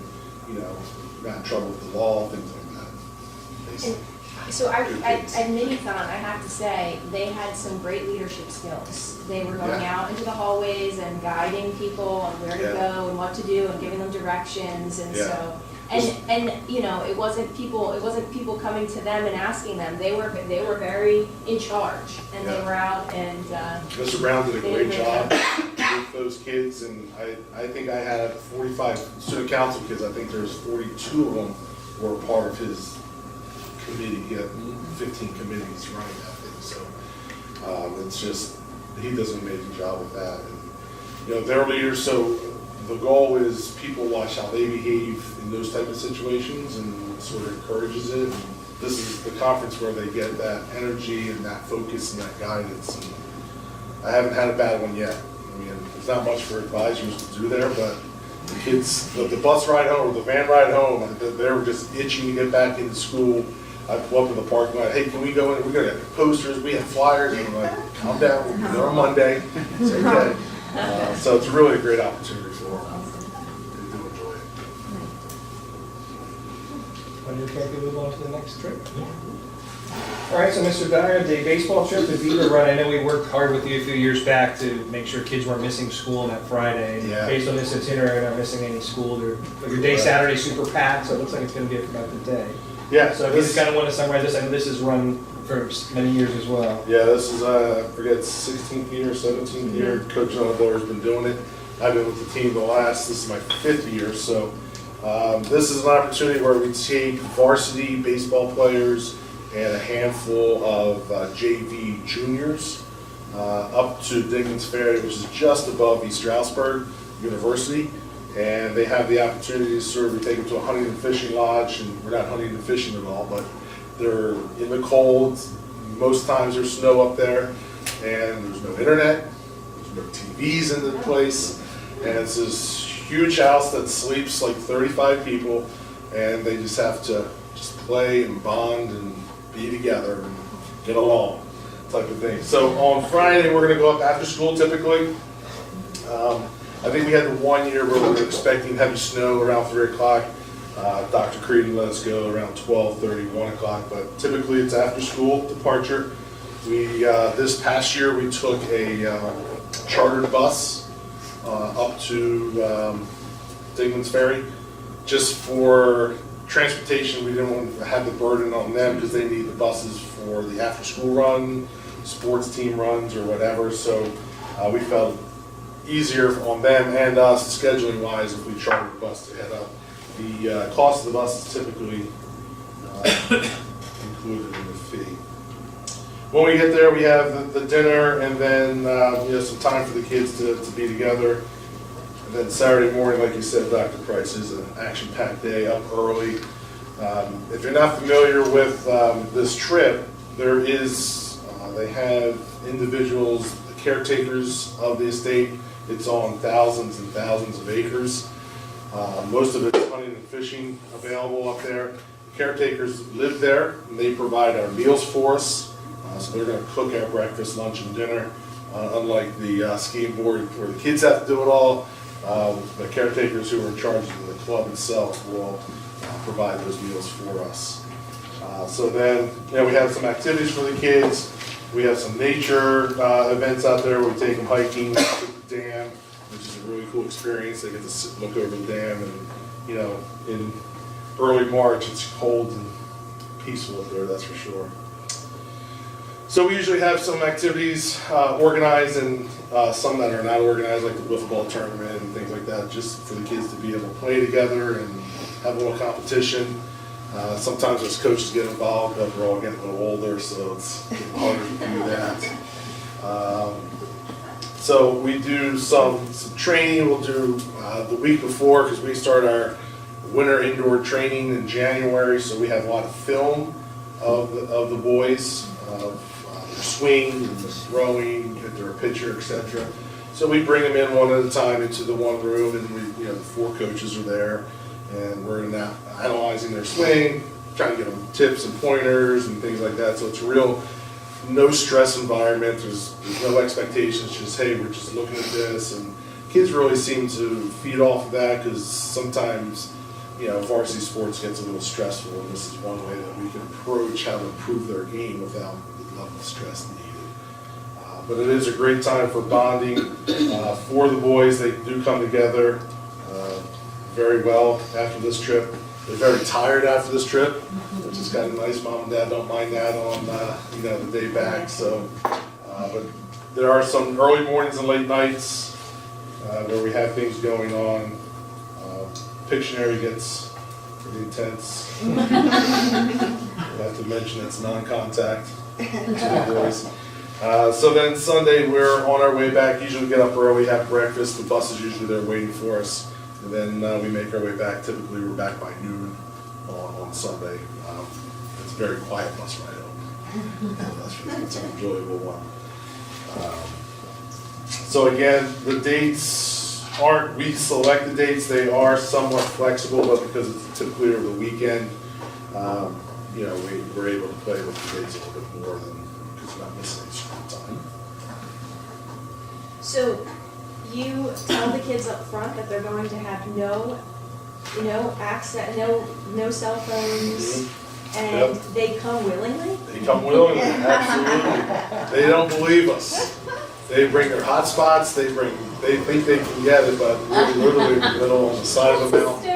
not in trouble with the law, things like that. basically. So at Minithon, I have to say, they had some great leadership skills. They were going Yeah. out into the hallways and guiding people on where to Yeah. go and what to do and giving them directions, and Yeah. so, and it wasn't people coming to them and asking them. They were very in charge, and they Yeah. were out and, Mr. Brown did a They great did. job with those kids, and I think I had 45 student council kids. I think there's 42 of them were part of his committee. He had 15 committees running that thing, so it's just, he does an amazing job with that. And, their leaders, so the goal is people watch how they behave in those type of situations and sort of encourages it. And this is the conference where they get that energy and that focus and that guidance. And I haven't had a bad one yet. I mean, there's not much for advisors to do there, but the kids, the bus ride home or the van ride home, they were just itching to get back into school. I pull up in the parking lot, hey, can we go in? We're gonna have posters, we have flyers, and I'm like, calm down, we'll be there on Monday. It's okay. So it's really a great opportunity for them. They do enjoy it. When you okay to move on to the next trip? All right, so Mr. Dyer, the baseball trip to Beaver Run, I know we worked hard with you a few years back to make sure kids weren't missing school on that Friday. Yeah. Based on this itinerary, they're not missing any school. Your day Saturday super packed, so it looks like it's gonna be a productive day. Yeah, So if you just kind of want to summarize this, I know this is run for many years as well. Yeah, this is, I forget, 16th year, 17th year, Coach John Blair's been doing it. I've been with the team this is my 5th year, so this is an opportunity where we take varsity baseball players and a handful of JV juniors up to Dignan's Ferry, which is just above East Stroudsburg University. And they have the opportunity to sort of take them to a hunting and fishing lodge, and we're not hunting and fishing at all, but they're in the cold. Most times there's snow up there, and there's no internet, there's no TVs in the place, and it's this huge house that sleeps like 35 people, and they just have to just play and bond and be together and get along, type of thing. So on Friday, we're gonna go up after school typically. I think we had the 1 year where we were expecting heavy snow around 3 o'clock. Dr. Creedon let us go around 12:30, 1 o'clock, but typically it's after school departure. This past year, we took a chartered bus up to Dignan's Ferry just for transportation. We didn't want to have the burden on them because they need the buses for the after-school run, sports team runs, or whatever. So we felt easier on them and us scheduling wise if we chartered a bus to head up. The cost of the bus is typically included in the fee. When we get there, we have the dinner and then some time for the kids to be together. And then Saturday morning, like you said, Dr. Price, is an action-packed day, up early. If you're not familiar with this trip, they have individuals, the caretakers of the estate. It's on thousands and thousands of acres. Most of it's hunting and fishing available up there. The caretakers live there, and they provide our meals for us. So they're going to cook our breakfast, lunch, and dinner. Unlike the skiing board where the kids have to do it all, the caretakers who are in charge of the club itself will provide those meals for us. So then, we have some activities for the kids. We have some nature events out there where we take them hiking to the dam, which is a really cool experience. They get to sit and look over the dam, and in early March it's cold and peaceful up there, that's for sure. So we usually have some activities organized and some that are not organized, like the wiffle ball tournament and things like that, just for the kids to be able to play together and have a little competition. Sometimes as coaches get involved, but we're all getting a little older, so it's getting harder to do that. So we do some training. We'll do the week before, because we start our winter indoor training in January, so we have a lot of film of the boys, of their swing, and throwing, if they're a pitcher, etc. So we bring them in one at a time into the one room, and the 4 coaches are there, and we're analyzing their swing, trying to get them tips and pointers and things like that. So it's a real no stress environment. There's no expectations. Just, hey, we're just looking at this, and kids really seem to feed off of that, because sometimes varsity sports gets a little stressful, and this is one way that we can approach how to improve their game without the level of stress needed. But it is a great time for bonding for the boys. They do come together very well after this trip. They're very tired after this trip, which is kind of nice. Mom and Dad don't mind that on the day back. So, but there are some early mornings and late nights where we have things going on. Pictionary gets pretty intense. I have to mention it's non-contact to the boys. So then Sunday we're on our way back. Usually we get up early, have breakfast. The bus is usually there waiting for us. And then we make our way back. Typically we're back by noon on Sunday. It's a very quiet bus ride home. It's an enjoyable one. So again, the dates we select the dates. They are somewhat flexible, but because it's typically over the weekend, we're able to play with the dates a little bit more than because we're not missing any school time. So you tell the kids up front that they're going to have no access, no cell phones, and Yep. they come willingly? They come willingly, absolutely. They don't believe us. They bring their hotspots. They think they can get it, but we're literally in the middle on the side of the mountain.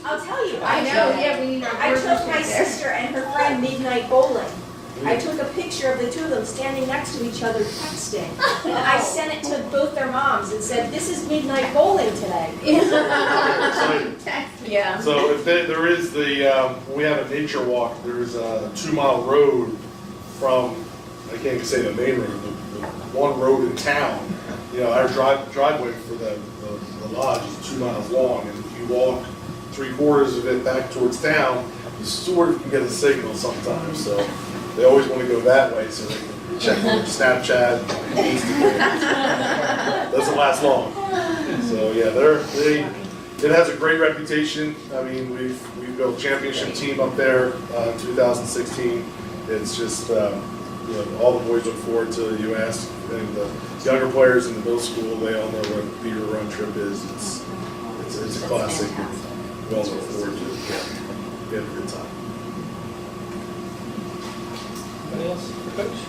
I'll tell you. I know, yeah, we need our. I took my sister and her friend midnight bowling. I took a picture of the two of them standing next to each other texting. And I sent it to both their moms and said, this is midnight bowling today. Exciting. Yeah. So if there is we have a nature walk, there's a 2-mile road from, I can't even say the main road, the one road in town. You know, our driveway for the lodge is 2 miles long, and if you walk 3/4 of it back towards town, you sort of can get a signal sometimes, so they always want to go that way so they can check their Snapchat and Instagram. Doesn't last long. So yeah, it has a great reputation. I mean, we've built a championship team up there in 2016. It's just, you know, all the boys look forward to the U.S. and the younger players in the middle school, they all know what Beaver Run Trip is. It's a classic. We all look forward to it. We have a good time. Anybody else for Coach?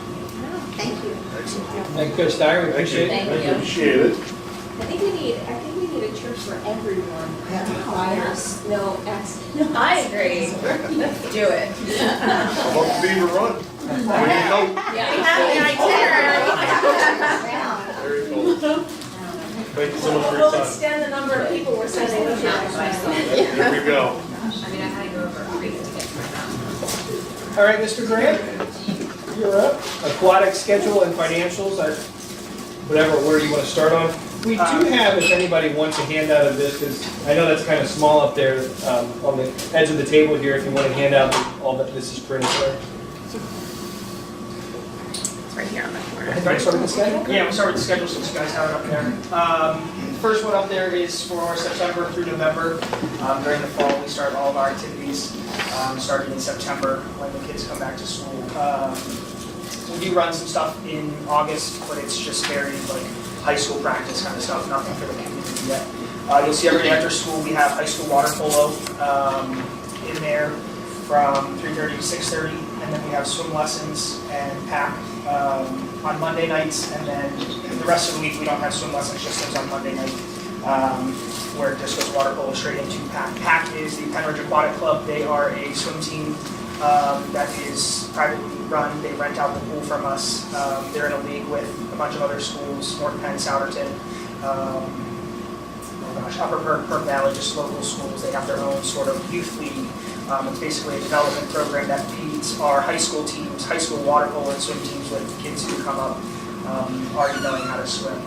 No, thank you. Excellent. Thank you, Coach Dyer, we appreciate it. Thank you. Appreciate it. I think we need a trip for everyone. Fires, no accidents. I agree. Do it. How about the Beaver Run? When you go, very cool. Thank you so much for your We'll time. extend the number of people we're sending over. Here we go. I mean, I had to go over a creek to get to my house. All right, Mr. Grant, you're up. Aquatic schedule and financials, whatever order you want to start on. We do have, if anybody wants a handout of this, because I know that's kind of small up there on the edge of the table here, if you want a handout, all that this is printed for. It's right here on the corner. Do you want to start with the schedule? Yeah, we'll start with the schedule since you guys have it up there. First one up there is for September through November. During the fall, we start all of our activities, starting in September when the kids come back to school. We do run some stuff in August, but it's just very like high school practice kind of stuff, nothing for the community yet. You'll see every day after school we have high school water polo in there from 3:30 to 6:30, and then we have swim lessons and PAC on Monday nights, and then the rest of the week we don't have swim lessons, just those on Monday night, where it just goes water polo straight into PAC. PAC is the Penridge Aquatic Club. They are a swim team that is privately run. They rent out the pool from us. They're in a league with a bunch of other schools, North Penn, Souderton, Upper Perk Valley, just local schools. They have their own sort of youth league. It's basically a development program that feeds our high school teams, high school water polo and swim teams with kids who come up already knowing how to swim.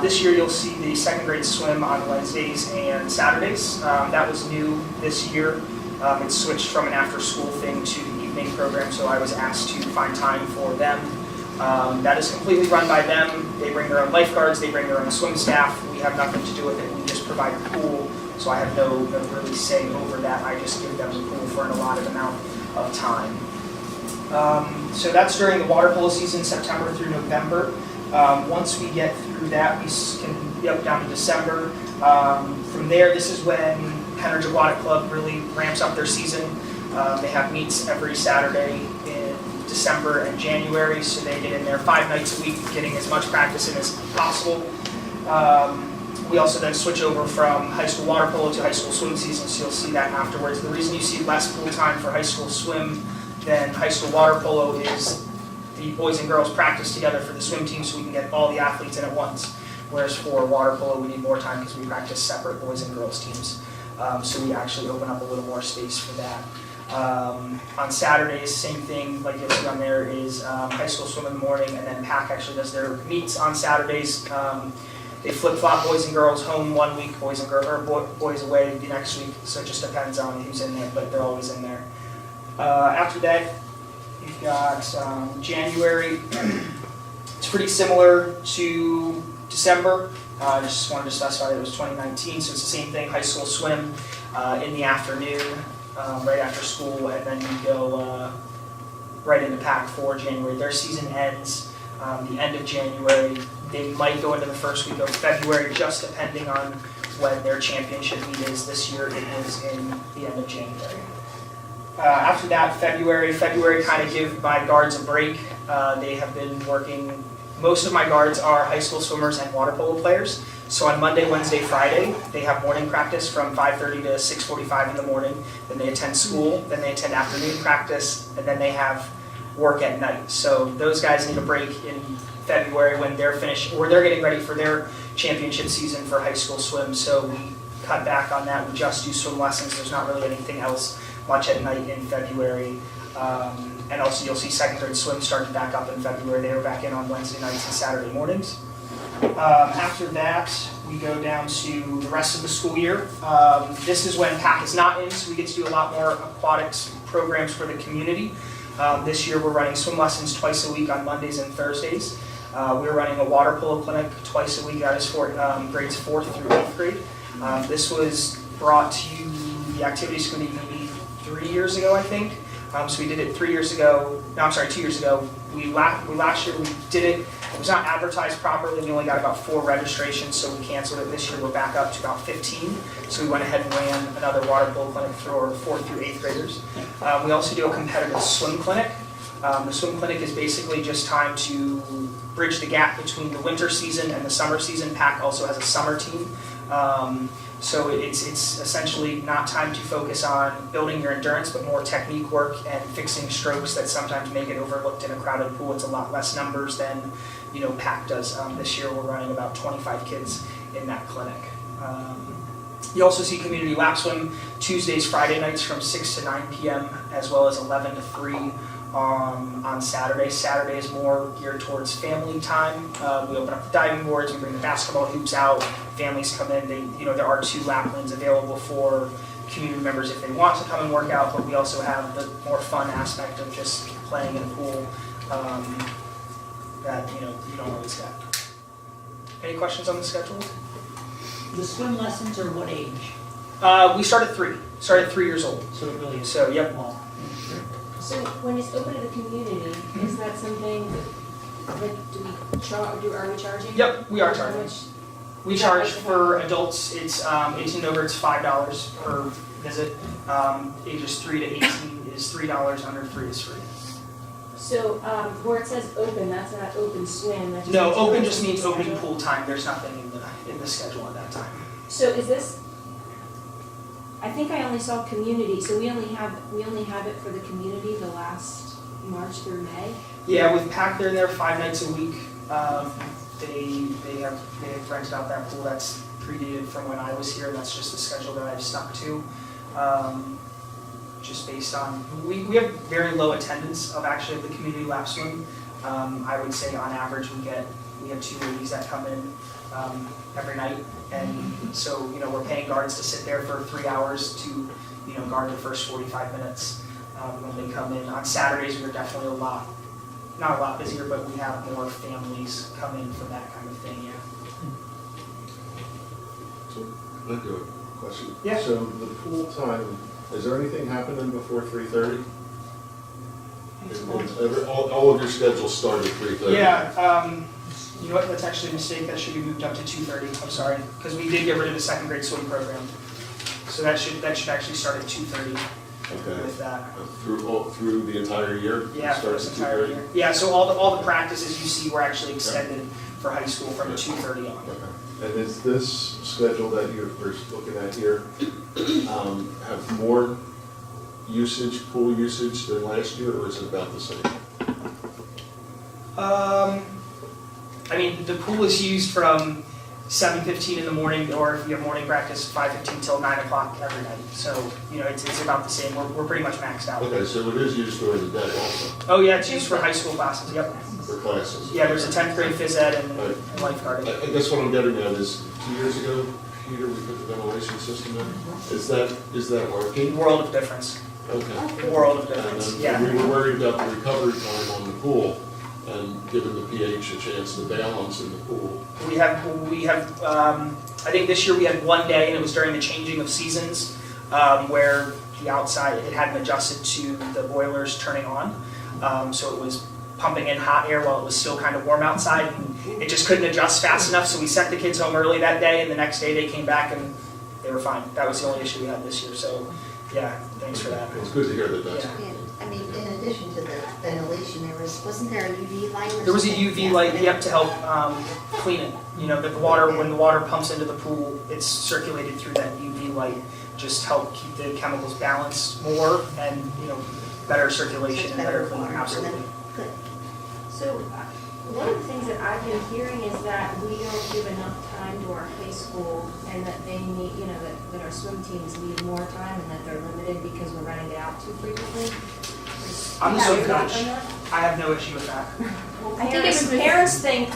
This year you'll see the second grade swim on Wednesdays and Saturdays. That was new this year. It switched from an after-school thing to the evening program, so I was asked to find time for them. That is completely run by them. They bring their own lifeguards, they bring their own swim staff. We have nothing to do with it. We just provide a pool, so I have no really say over that. I just give them the pool for an allotted amount of time. So that's during the water polo season, September through November. Once we get through that, we can be up down to December. From there, this is when Penridge Aquatic Club really ramps up their season. They have meets every Saturday in December and January, so they get in there 5 nights a week, getting as much practice in as possible. We also then switch over from high school water polo to high school swim season, so you'll see that afterwards. The reason you see less pool time for high school swim than high school water polo is the boys and girls practice together for the swim team so we can get all the athletes in at once. Whereas for water polo, we need more time because we practice separate boys and girls teams. So we actually open up a little more space for that. On Saturdays, same thing, like you'll see on there is high school swim in the morning, and then PAC actually does their meets on Saturdays. They flip-flop boys and girls home 1 week, boys away the next week, so it just depends on who's in there, but they're always in there. After that, you've got January. It's pretty similar to December. I just wanted to specify that it was 2019, so it's the same thing, high school swim in the afternoon, right after school, and then you go right into PAC for January. Their season ends the end of January. They might go into the first week of February, just depending on when their championship meet is. This year it was in the end of January. After that, February kind of give my guards a break. They have been working. Most of my guards are high school swimmers and water polo players. So on Monday, Wednesday, Friday, they have morning practice from 5:30 to 6:45 in the morning. Then they attend school. Then they attend afternoon practice. And then they have work at night. So those guys need a break in February when they're finished, or they're getting ready for their championship season for high school swim. So we cut back on that. We just do swim lessons. There's not really anything else much at night in February. And also you'll see second grade swim starting back up in February. They were back in on Wednesday nights and Saturday mornings. After that, we go down to the rest of the school year. This is when PAC is not in, so we get to do a lot more aquatics programs for the community. This year we're running swim lessons twice a week on Mondays and Thursdays. We're running a water polo clinic twice a week. That is for grades 4th through 8th grade. This was brought to the activities committee maybe 3 years ago, I think. So we did it 2 years ago. Last year we did it. It was not advertised properly. We only got about 4 registrations, so we canceled it. This year we're back up to about 15. So we went ahead and ran another water polo clinic for 4th through 8th graders. We also do a competitive swim clinic. The swim clinic is basically just time to bridge the gap between the winter season and the summer season. PAC also has a summer team. So it's essentially not time to focus on building your endurance, but more technique work and fixing strokes that sometimes may get overlooked in a crowded pool. It's a lot less numbers than PAC does. This year we're running about 25 kids in that clinic. You also see community lap swim Tuesdays, Friday nights from 6 to 9 p.m. as well as 11 to 3 on Saturday. Saturday is more geared towards family time. We open up the diving boards, we bring the basketball hoops out, families come in. There are 2 lap lanes available for community members if they want to come and work out, but we also have the more fun aspect of just playing in a pool that you don't always get. Any questions on the schedule? The swim lessons are what age? We start at 3. Start at 3 years old. So it really is So, yep. small. So when it's open to the community, is that something that are we charging? Yep, we are How charging. much? We charge for adults, it's 18 and over, it's $5 per visit. Ages 3 to 18 is $3, under 3 is free. So where it says open, that's not open swim. that No, means open it's just means open schedule. pool time, there's nothing in the schedule at that time. So is this, I think I only saw community, so we only have it for the community the last March through May? Yeah, with PAC, they're there 5 nights a week. They have rented out that pool that's predated from when I was here, and that's just the schedule that I've stuck to. Just based on, we have very low attendance of actually the community lap swim. I would say on average we have 2 ladies that come in every night, and so we're paying guards to sit there for 3 hours to guard the first 45 minutes when they come in. On Saturdays we're definitely not a lot busier, but we have more families come in for that kind of thing. I do a question. Yeah. So the pool time, is there anything happening before 3:30? All of your schedules start at 3:30? Yeah, you know what, that's actually a mistake, that should be moved up to 2:30, I'm sorry, because we did get rid of the second grade swim program. So that should actually start at 2:30 Okay. with that. Through the entire year? Yeah, for Starts this at entire 2:30? year. Yeah, so all the practices you see were actually extended for high school from 2:30 on. Okay. And is this schedule that you're looking at here, have more pool usage than last year, or is it about the same? I mean, the pool is used from 7:15 in the morning, or if you have morning practice, 5:15 till 9 o'clock every night. So, it's about the same. We're pretty much maxed out. Okay, so it is used during the day also, Oh, yeah, it's used for high school classes, yep. for classes? Yeah, there's a 10th grade phys ed and lifeguarding. I guess what I'm getting at is, 2 years ago, Peter, we put the ventilation system in. Is that working? World of difference. Okay. World of difference, And yeah. we were worried about the recovery time on the pool and giving the pH a chance to balance in the pool. We have, I think this year we had 1 day, and it was during the changing of seasons, where the outside, it hadn't adjusted to the boilers turning on. So it was pumping in hot air while it was still kind of warm outside. And it just couldn't adjust fast enough, so we sent the kids home early that day, and the next day they came back and they were fine. That was the only issue we had this year, so yeah, thanks for that. It's good to hear that that's. Yeah. I mean, in addition to the ventilation, wasn't there a UV light or something? There was a UV light, yep, to help clean it. The water, when the water pumps into the pool, it's circulated through that UV light, just help keep the chemicals balanced more, and better circulation and better food, water for them. absolutely. Good. So, one of the things that I've been hearing is that we don't give enough time to our high school and that they need, you know, that our swim teams need more time and that they're limited because we're running it out too frequently. I'm the Yeah, swim you're not coach. on that? I have no issue with that. Well, I think it was- parents think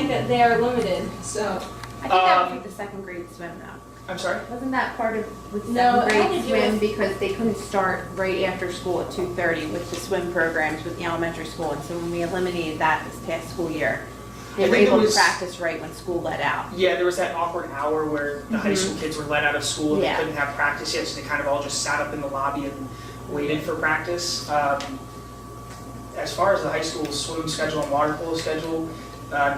that they are limited, so. I think that was with the second grade swim though. I'm sorry? Wasn't that part of with No, second it had grade to do swim with- because they couldn't start right after school at 2:30 with the swim programs with the elementary school, and so when we eliminated that this past school year, they I were think it able to was- practice right when school let out. Yeah, there was that awkward hour where the high school kids were let out of school and they Yeah. couldn't have practice yet, so they kind of all just sat up in the lobby and waited for practice. As far as the high school swim schedule and water polo schedule,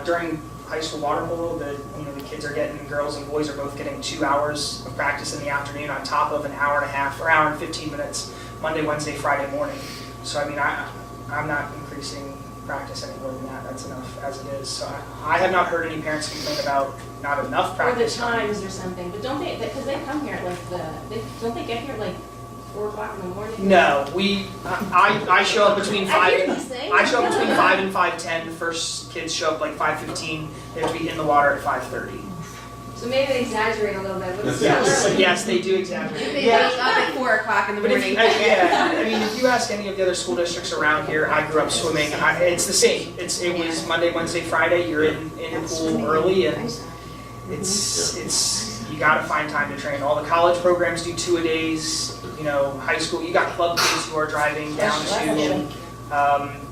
during high school water polo, the kids are getting, girls and boys are both getting 2 hours of practice in the afternoon on top of an hour and a half or hour and 15 minutes Monday, Wednesday, Friday morning. So I mean, I'm not increasing practice any more than that. That's enough as it is. So I have not heard any parents complain about not enough Or the practice. times or something, but don't they, because they come here at like don't they get here like 4 o'clock in the morning? No, I show up between I 5 hear and these things. I show up between 5 and 5:10. The first kids show up like 5:15. They have to be in the water at 5:30. So maybe they exaggerate a little bit, but it's still Yes, early. yes, they do exaggerate. They Yeah. wake up at 4 o'clock in the But if, morning. yeah, I mean, if you ask any of the other school districts around here, I grew up swimming. It's the same. It was Monday, Wednesday, Friday. You're in the pool early, and it's you got to find time to train. All the college programs do 2-a-days. You know, high school. You got club kids who are driving down to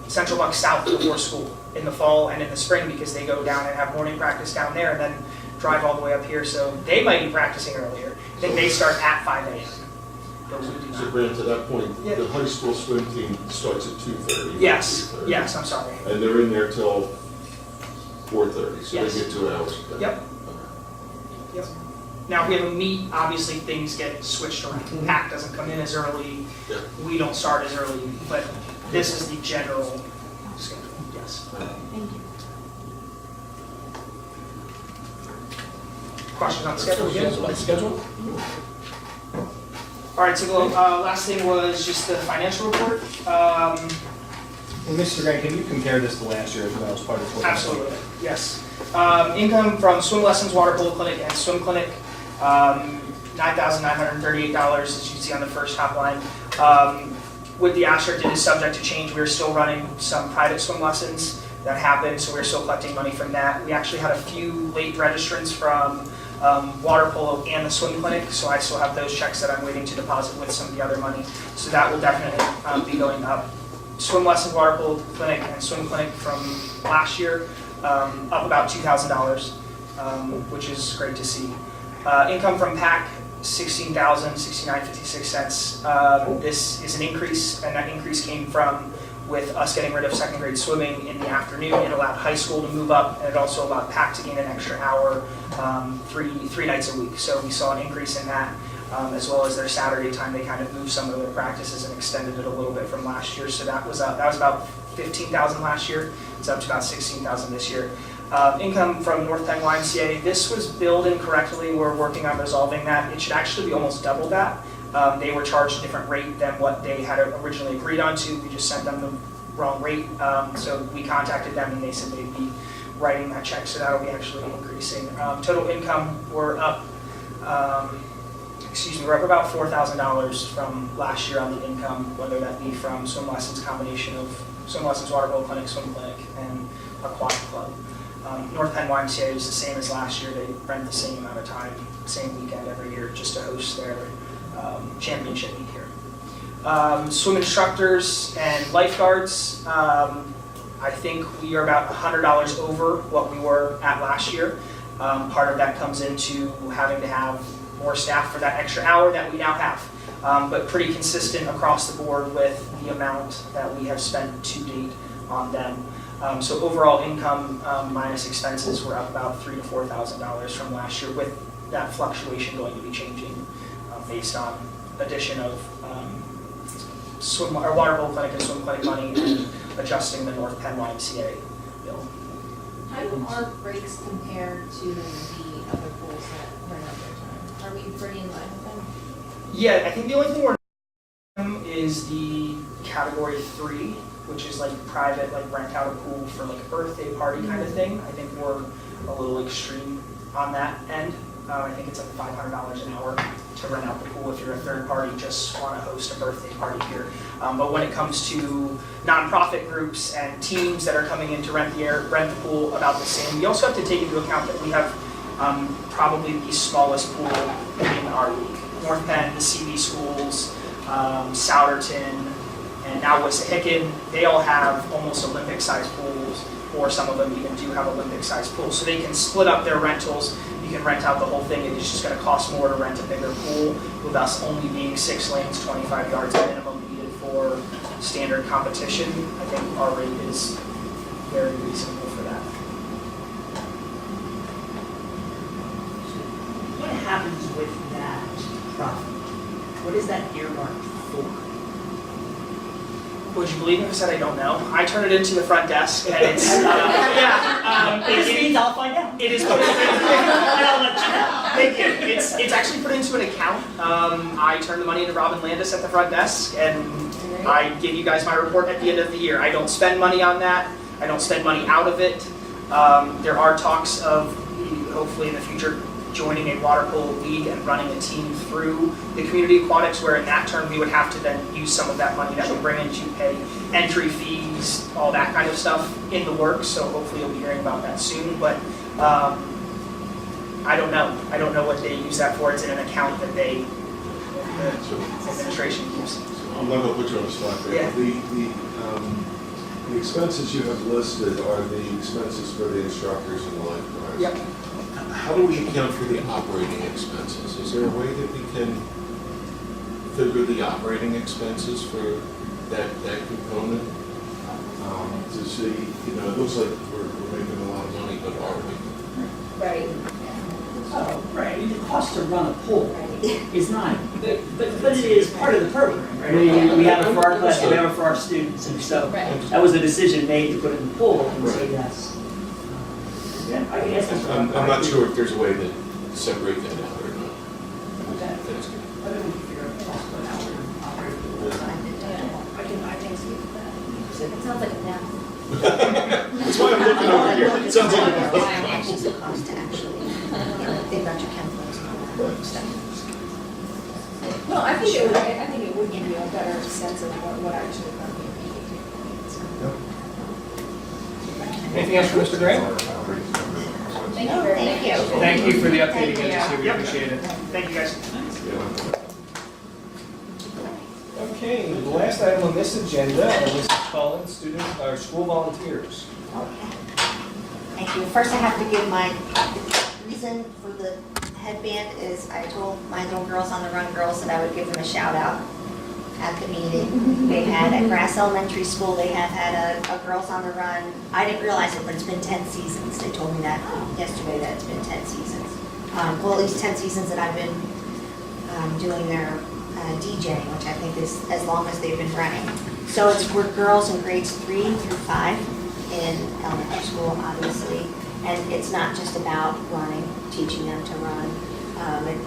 Central Bucks South before school in the fall and in the spring because they go down and have morning practice down there and then drive all the way up here. So they might be practicing earlier. I think they start at 5 a.m. Those who do So not. Grant, to that point, Yeah. the high school swim team starts at 2:30. Yes, yes, I'm sorry. And they're in there till 4:30, so Yes. they get 2 hours. Yep. Yep. Now, if we have a meet, obviously things get switched around. Pack doesn't come in as early, Yeah. we don't start as early, but this is the general schedule, yes. Thank you. Questions on the schedule? Yes. Schedule? All right, so the last thing was just the financial report. And Mr. Grant, can you compare this to last year as well as part of what? Absolutely, yes. Income from swim lessons, water polo clinic, and swim clinic, $9,938, as you can see on the first top line. With the asterisk, it is subject to change. We're still running some private swim lessons that happened, so we're still collecting money from that. We actually had a few late registrants from water polo and the swim clinic, so I still have those checks that I'm waiting to deposit with some of the other money. So that will definitely be going up. Swim lesson, water polo clinic, and swim clinic from last year, up about $2,000, which is great to see. Income from PAC, $16,069.56. This is an increase, and that increase came from with us getting rid of second grade swimming in the afternoon. It allowed high school to move up, and it also allowed PAC to gain an extra hour three nights a week. So we saw an increase in that, as well as their Saturday time. They kind of moved some of their practices and extended it a little bit from last year. So that was about $15,000 last year. It's up to about $16,000 this year. Income from North Penn YMCA. This was billed incorrectly. We're working on resolving that. It should actually be almost double that. They were charged a different rate than what they had originally agreed on to. We just sent them the wrong rate. So we contacted them and they said they'd be writing that check. So that'll be actually increasing. Total income, we're up about $4,000 from last year on the income, whether that be from swim lessons, combination of swim lessons, water polo clinic, swim clinic, and aquatic club. North Penn YMCA is the same as last year. They rent the same amount of time, same weekend every year, just to host their championship meet here. Swim instructors and lifeguards, I think we are about $100 over what we were at last year. Part of that comes into having to have more staff for that extra hour that we now have, but pretty consistent across the board with the amount that we have spent to date on them. So overall income minus expenses were up about $3,000 to $4,000 from last year, with that fluctuation going to be changing based on addition of swim or water polo clinic and swim clinic money and adjusting the North Penn YMCA bill. How do our breaks compare to the other pools that run out their time? Are we pretty in line with them? Yeah, I think the only thing we're is is the category 3, which is like private, like rent out a pool for like a birthday party kind of thing. I think we're a little extreme on that end. I think it's like $500 an hour to rent out the pool if you're a third party, just want to host a birthday party here. But when it comes to nonprofit groups and teams that are coming in to rent the pool, about the same. We also have to take into account that we have probably the smallest pool in our league. North Penn, the CV schools, Souderton, and now Wissahickon, they all have almost Olympic-sized pools, or some of them even do have Olympic-sized pools. So they can split up their rentals. You can rent out the whole thing. It's just going to cost more to rent a bigger pool, with us only being 6 lanes, 25 yards minimum needed for standard competition. I think our rate is very reasonable for that. What happens with that profit? What is that earmarked for? Would you believe me if I said I don't know? I turn it into the front desk, and it's This means I'll find out. It is put into, And I'll let you know. thank you. It's actually put into an account. I turn the money into Robin Landis at the front desk, and I give you guys my report at the end of the year. I don't spend money on that. I don't spend money out of it. There are talks of hopefully in the future joining a water polo league and running a team through the community aquatics, where in that term we would have to then use some of that money that we bring in to pay entry fees, all that kind of stuff in the works. So hopefully you'll be hearing about that soon. But I don't know. I don't know what they use that for. It's in an account that the administration uses. I'm not going to put you on the spot there. Yeah. The expenses you have listed are the expenses for the instructors and the lifeguards. Yep. How do we account for the operating expenses? Is there a way that we can figure the operating expenses for that component? To see, it looks like we're making a lot of money, but are we? Right. Oh, right. The cost to run a pool is not, but it is part of the program, right? We have it for our class, we have it for our students, and so that was a decision made to put it in the pool, and so yes. Yeah, I can ask this. I'm not sure if there's a way to separate that out or not. Okay. That's good. I think we can figure out the cost of an hour and operate the pool. I can speak to that. It sounds like a nap. That's why I'm looking over here. It sounds like It's just a cost to actually, think about your chemicals and all that stuff. No, I think it would give you a better sense of what actually going to be. Anything else for Mr. Graham? Thank you very much. Thank you for the updating Thank you. agency, we appreciate it. Thank you, guys. Okay, the last item on this agenda is calling school volunteers. Okay. Thank you. First, I have to give my reason for the headband is I told my little girls on the Run Girls that I would give them a shout out at the meeting. They had at Grass Elementary School, they have had a Girls on the Run. I didn't realize it, but it's been 10 seasons. They told me that yesterday, that it's been 10 seasons. Well, at least 10 seasons that I've been doing their DJing, which I think is as long as they've been running. So it's for girls in grades 3 through 5 in elementary school, obviously. And it's not just about running, teaching them to run.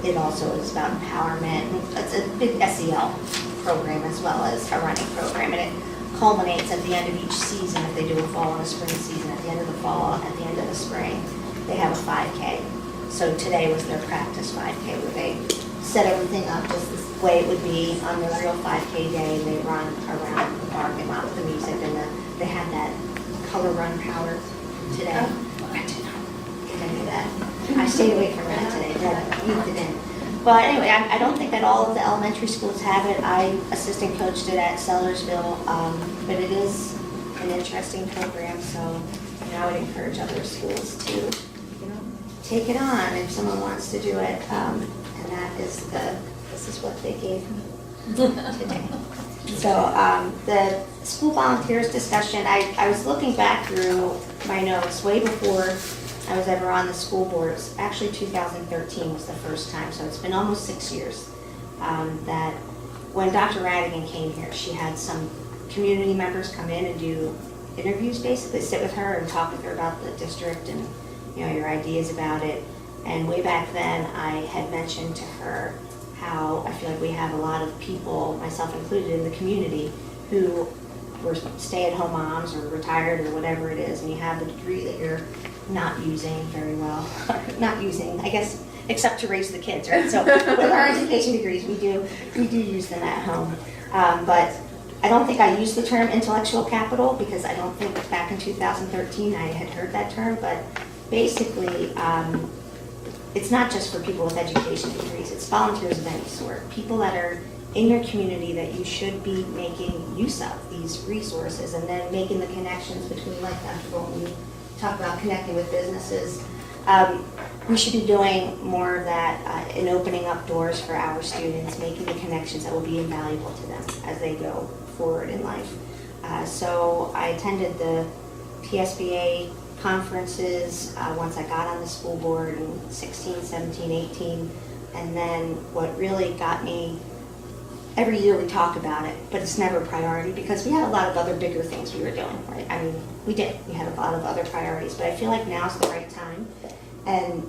It also is about empowerment. It's a big SEL program as well as a running program. And it culminates at the end of each season. If they do a fall and a spring season, at the end of the fall, at the end of the spring, they have a 5K. So today was their practice 5K where they set everything up just the way it would be on the real 5K day. They run around the parking lot with the music and they had that color run powder today. I did not get any of that. I stayed away from that today, but used it in. But anyway, I don't think that all of the elementary schools have it. I assistant coached it at Sellersville, but it is an interesting program, so I would encourage other schools to, take it on if someone wants to do it. And that is this is what they gave me today. So the school volunteers discussion, I was looking back through my notes way before I was ever on the school board. Actually 2013 was the first time, so it's been almost 6 years. That when Dr. Radigan came here, she had some community members come in and do interviews, basically sit with her and talk with her about the district and your ideas about it. And way back then, I had mentioned to her how I feel like we have a lot of people, myself included, in the community who were stay-at-home moms or retired or whatever it is, and you have the degree that you're not using very well, not using, I guess, except to raise the kids, right? So with our education degrees, we do use them at home. But I don't think I used the term intellectual capital because I don't think back in 2013 I had heard that term, but basically, it's not just for people with education degrees, it's volunteers of any sort, people that are in your community that you should be making use of these resources and then making the connections between, like Dr. Bolton, you talk about connecting with businesses. We should be doing more of that in opening up doors for our students, making the connections that will be invaluable to them as they go forward in life. So I attended the PSBA conferences once I got on the school board in 16, 17, 18, and then what really got me, every year we talk about it, but it's never a priority because we had a lot of other bigger things we were doing, right? I mean, we had a lot of other priorities, but I feel like now's the right time. And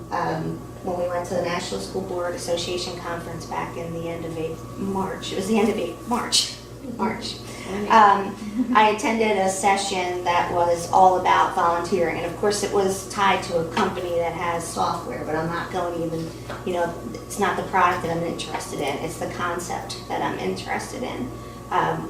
when we went to the National School Board Association Conference back in the end of March, it was the end of March. I attended a session that was all about volunteering, and of course it was tied to a company that has software, but I'm not going to even, it's not the product that I'm interested in, it's the concept that I'm interested in,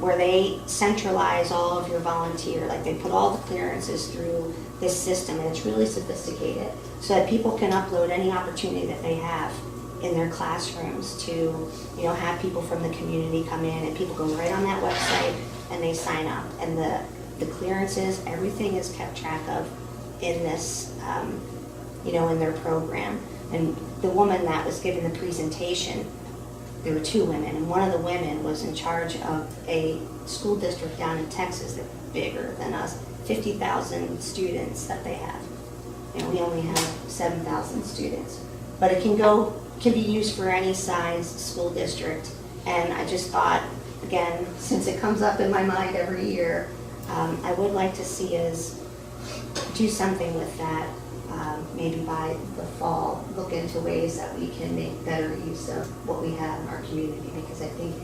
where they centralize all of your volunteer, like they put all the clearances through this system, and it's really sophisticated, so that people can upload any opportunity that they have in their classrooms to, have people from the community come in, and people go right on that website and they sign up, and the clearances, everything is kept track of in this, in their program. And the woman that was giving the presentation, there were two women, and one of the women was in charge of a school district down in Texas that's bigger than us, 50,000 students that they have. We only have 7,000 students, but it can be used for any size school district. And I just thought, again, since it comes up in my mind every year, I would like to see us do something with that. Maybe by the fall, look into ways that we can make better use of what we have in our community, because I think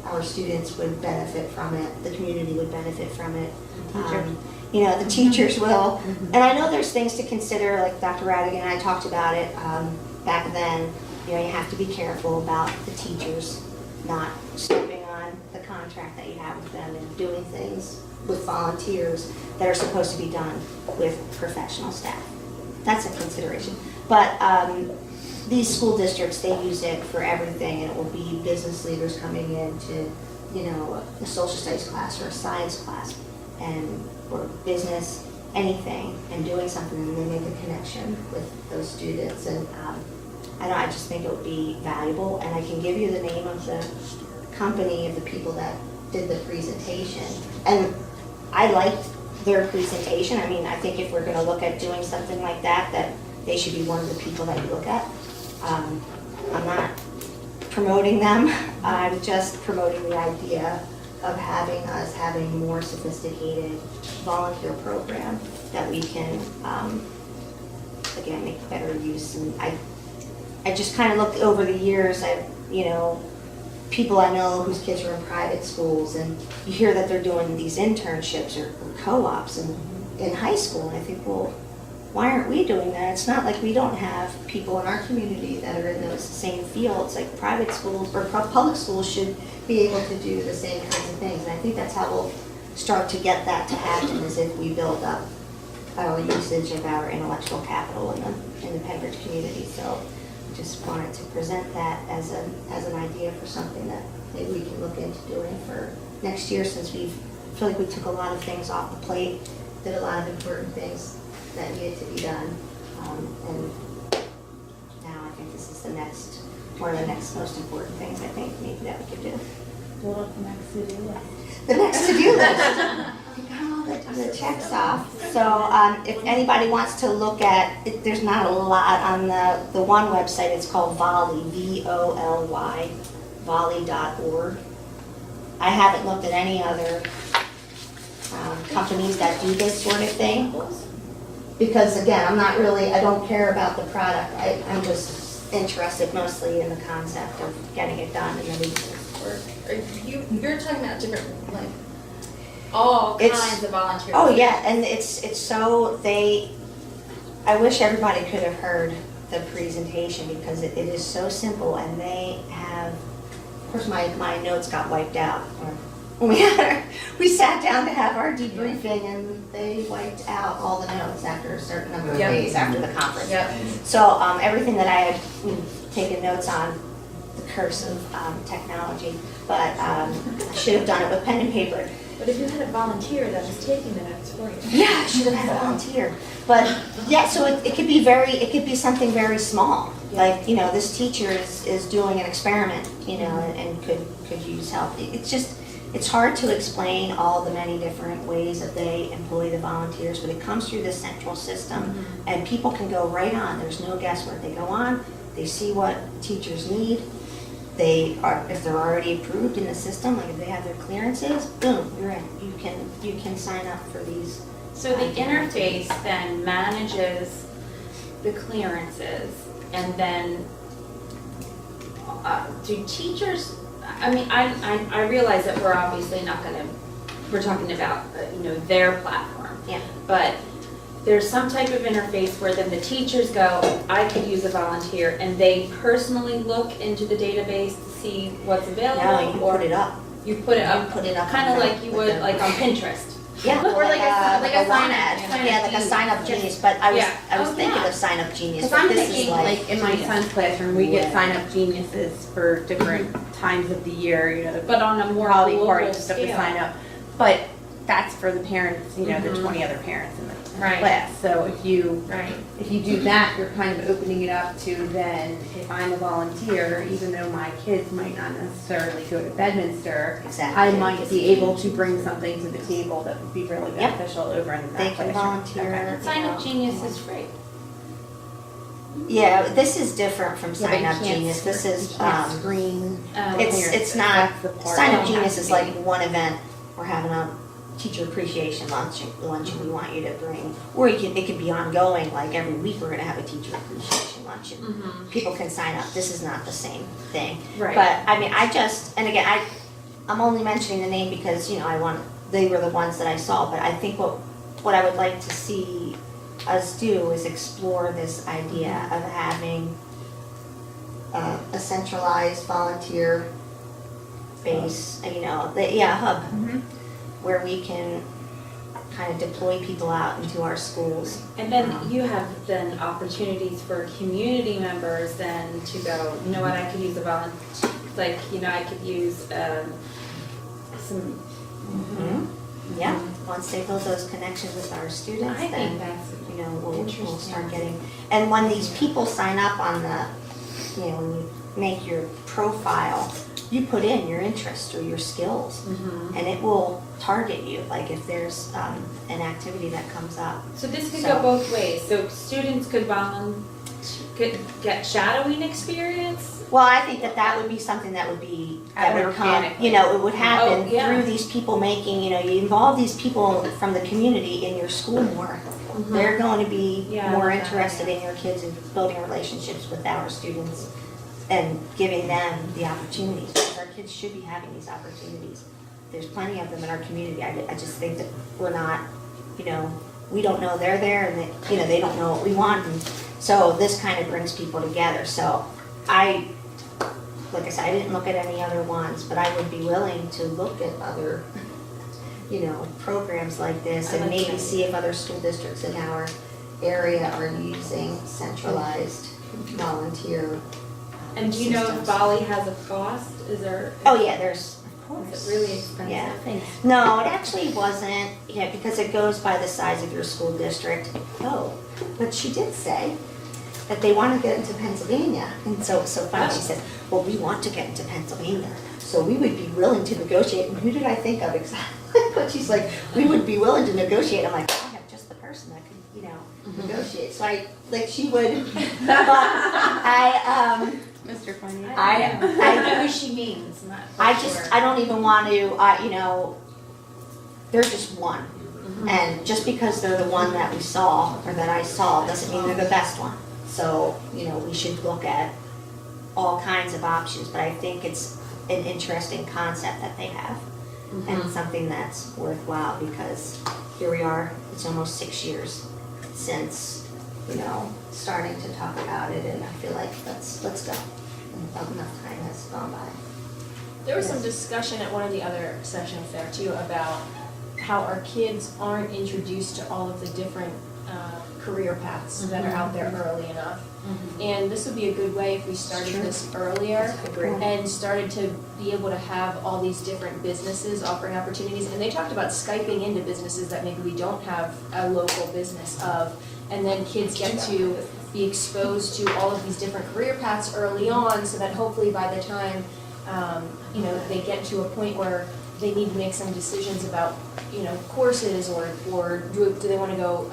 our students would benefit from it, the community would benefit from it. The teachers will. And I know there's things to consider, like Dr. Radigan and I talked about it back then. You have to be careful about the teachers not stepping on the contract that you have with them and doing things with volunteers that are supposed to be done with professional staff. That's a consideration. But these school districts, they use it for everything, and it will be business leaders coming in to, a social studies class or a science class, or business, anything, and doing something, and they make a connection with those students. And I just think it would be valuable, and I can give you the name of the company of the people that did the presentation. And I liked their presentation. I mean, I think if we're going to look at doing something like that, that they should be one of the people that you look at. I'm not promoting them. I'm just promoting the idea of having more sophisticated volunteer program that we can, again, make better use. And I just kind of looked over the years, people I know whose kids are in private schools, and you hear that they're doing these internships or co-ops in high school, and I think, well, why aren't we doing that? It's not like we don't have people in our community that are in those same fields, like private schools or public schools should be able to do the same kinds of things. And I think that's how we'll start to get that to happen, is if we build up our usage of our intellectual capital in the Pembridge community. So just wanted to present that as an idea for something that maybe we can look into doing for next year, since I feel like we took a lot of things off the plate, did a lot of important things that needed to be done, and now I think this is one of the next most important things I think maybe that we could do. What's the next to-do list? The next to-do list. We got all the checks off. So if anybody wants to look at it, there's not a lot on the one website. It's called Volley, VOLY, volley.org. I haven't looked at any other companies that do this sort of thing, because again, I don't care about the product. interested mostly in the concept of getting it done, and then we You're talking about different, like, all It's- kinds of volunteers. Oh, yeah, and it's so, I wish everybody could have heard the presentation because it is so simple and they have, of course, my notes got wiped out. When we sat down to have our debriefing and they wiped out all the notes after a certain number of Yep. days after the conference. Yep. So everything that I had taken notes on, the curse of technology, but I should have done it with pen and paper. But if you had a volunteer that was taking the notes for you. Yeah, I should have had a volunteer. But yeah, so it could be something very small. Like, this teacher is doing an experiment, and could use help. It's hard to explain all the many different ways that they employ the volunteers, but it comes through this central system and people can go right on. There's no guesswork. They go on, they see what teachers need. If they're already approved in the system, like if they have their clearances, boom, you're in. You can sign up for these. So the interface then manages the clearances, and then do teachers, I realize that we're obviously not gonna, we're talking about, their platform. Yeah. But there's some type of interface where then the teachers go, I could use a volunteer, and they personally look into the database to see what's available? No, you or put it up. You put it up? You put it up. Kind of like you would, like on Pinterest? Yeah, Or like a one sign ad. up. Yeah, like a sign up genius, but I was Yeah. thinking Yeah. of sign up genius, Because but I'm this is thinking, like, in my son's classroom, we get sign up geniuses for different times of the year, but on a more Holiday global parties, stuff scale. to sign up. But that's for the parents, the 20 other parents in the Right. class. So if you Right. do that, you're kind of opening it up to then, if I'm a volunteer, even though my kids might not necessarily go to Bedminster, Exactly. I might be able to bring something to the table that would be really Yep. beneficial over in that They can classroom. volunteer. Okay. Sign Up Genius is free. Yeah, this is different from Yeah, but Sign you Up can't Genius. This is, you can't screen. it's not, That's the part Sign Up that Genius has is to be- like one event. We're having a teacher appreciation luncheon we want you to bring. Or it could be ongoing, like every week we're gonna have a teacher appreciation luncheon. People can sign up. This is not the same thing. Right. But I'm only mentioning the name because, they were the ones that I saw, but I think what I would like to see us do is explore this idea of having a centralized volunteer base, hub, where we can kind of deploy people out into our schools. And then you have then opportunities for community members then to go, you know what, I could use a volunteer, like, I could use some. Yeah, once they build those connections with our students, I then, think that's we'll start getting, and when these people sign up on the, when you make your profile, you put in your interest or your skills, and it will target you, like if there's an activity that comes up. So this could So- go both ways. So students could could get shadowing experience. Well, I think that would be something that would come, Organically. it would happen Oh, yeah. through these people making, you involve these people from the community in your school more. They're going to be Yeah, I more love that. interested in your kids and building relationships with our students and giving them the opportunities, because our kids should be having these opportunities. There's plenty of them in our community. I just think that we're not, we don't know they're there, and they don't know what we want. And so this kind of brings people together. So like I said, I didn't look at any other ones, but I would be willing to look at other, programs like this and maybe see if other school districts in our area are using centralized volunteer And do you know if systems. Bali has a cost? Is there? Oh, yeah, there's, of course. Is it really expensive? Yeah. Thanks. No, it actually wasn't, because it goes by the size of your school district. Oh, but she did say that they want to get into Pennsylvania. And so funny, she said, well, we want to get into Pennsylvania, so we would be willing to negotiate. And who did I think of exactly? But she's like, we would be willing to negotiate. I'm like, I have just the person that could, negotiate. So she would, but Mr. Funny. I know who she means, not quite sure. I don't even want to, they're just one. And just because they're the one that we saw, or that I saw, doesn't mean they're the best one. So, we should look at all kinds of options, but I think it's an interesting concept that they have. And something that's worthwhile, because here we are, it's almost 6 years since, starting to talk about it, and I feel like let's go. Enough time has gone by. There was some discussion at one of the other sessions there too about how our kids aren't introduced to all of the different career paths that are out there early enough. And this would be a good way if we started this earlier and started to be able to have all these different businesses offering opportunities. And they talked about Skyping into businesses that maybe we don't have a local business of. And then kids get to be exposed to all of these different career paths early on, so that hopefully by the time, they get to a point where they need to make some decisions about, courses or do they want to go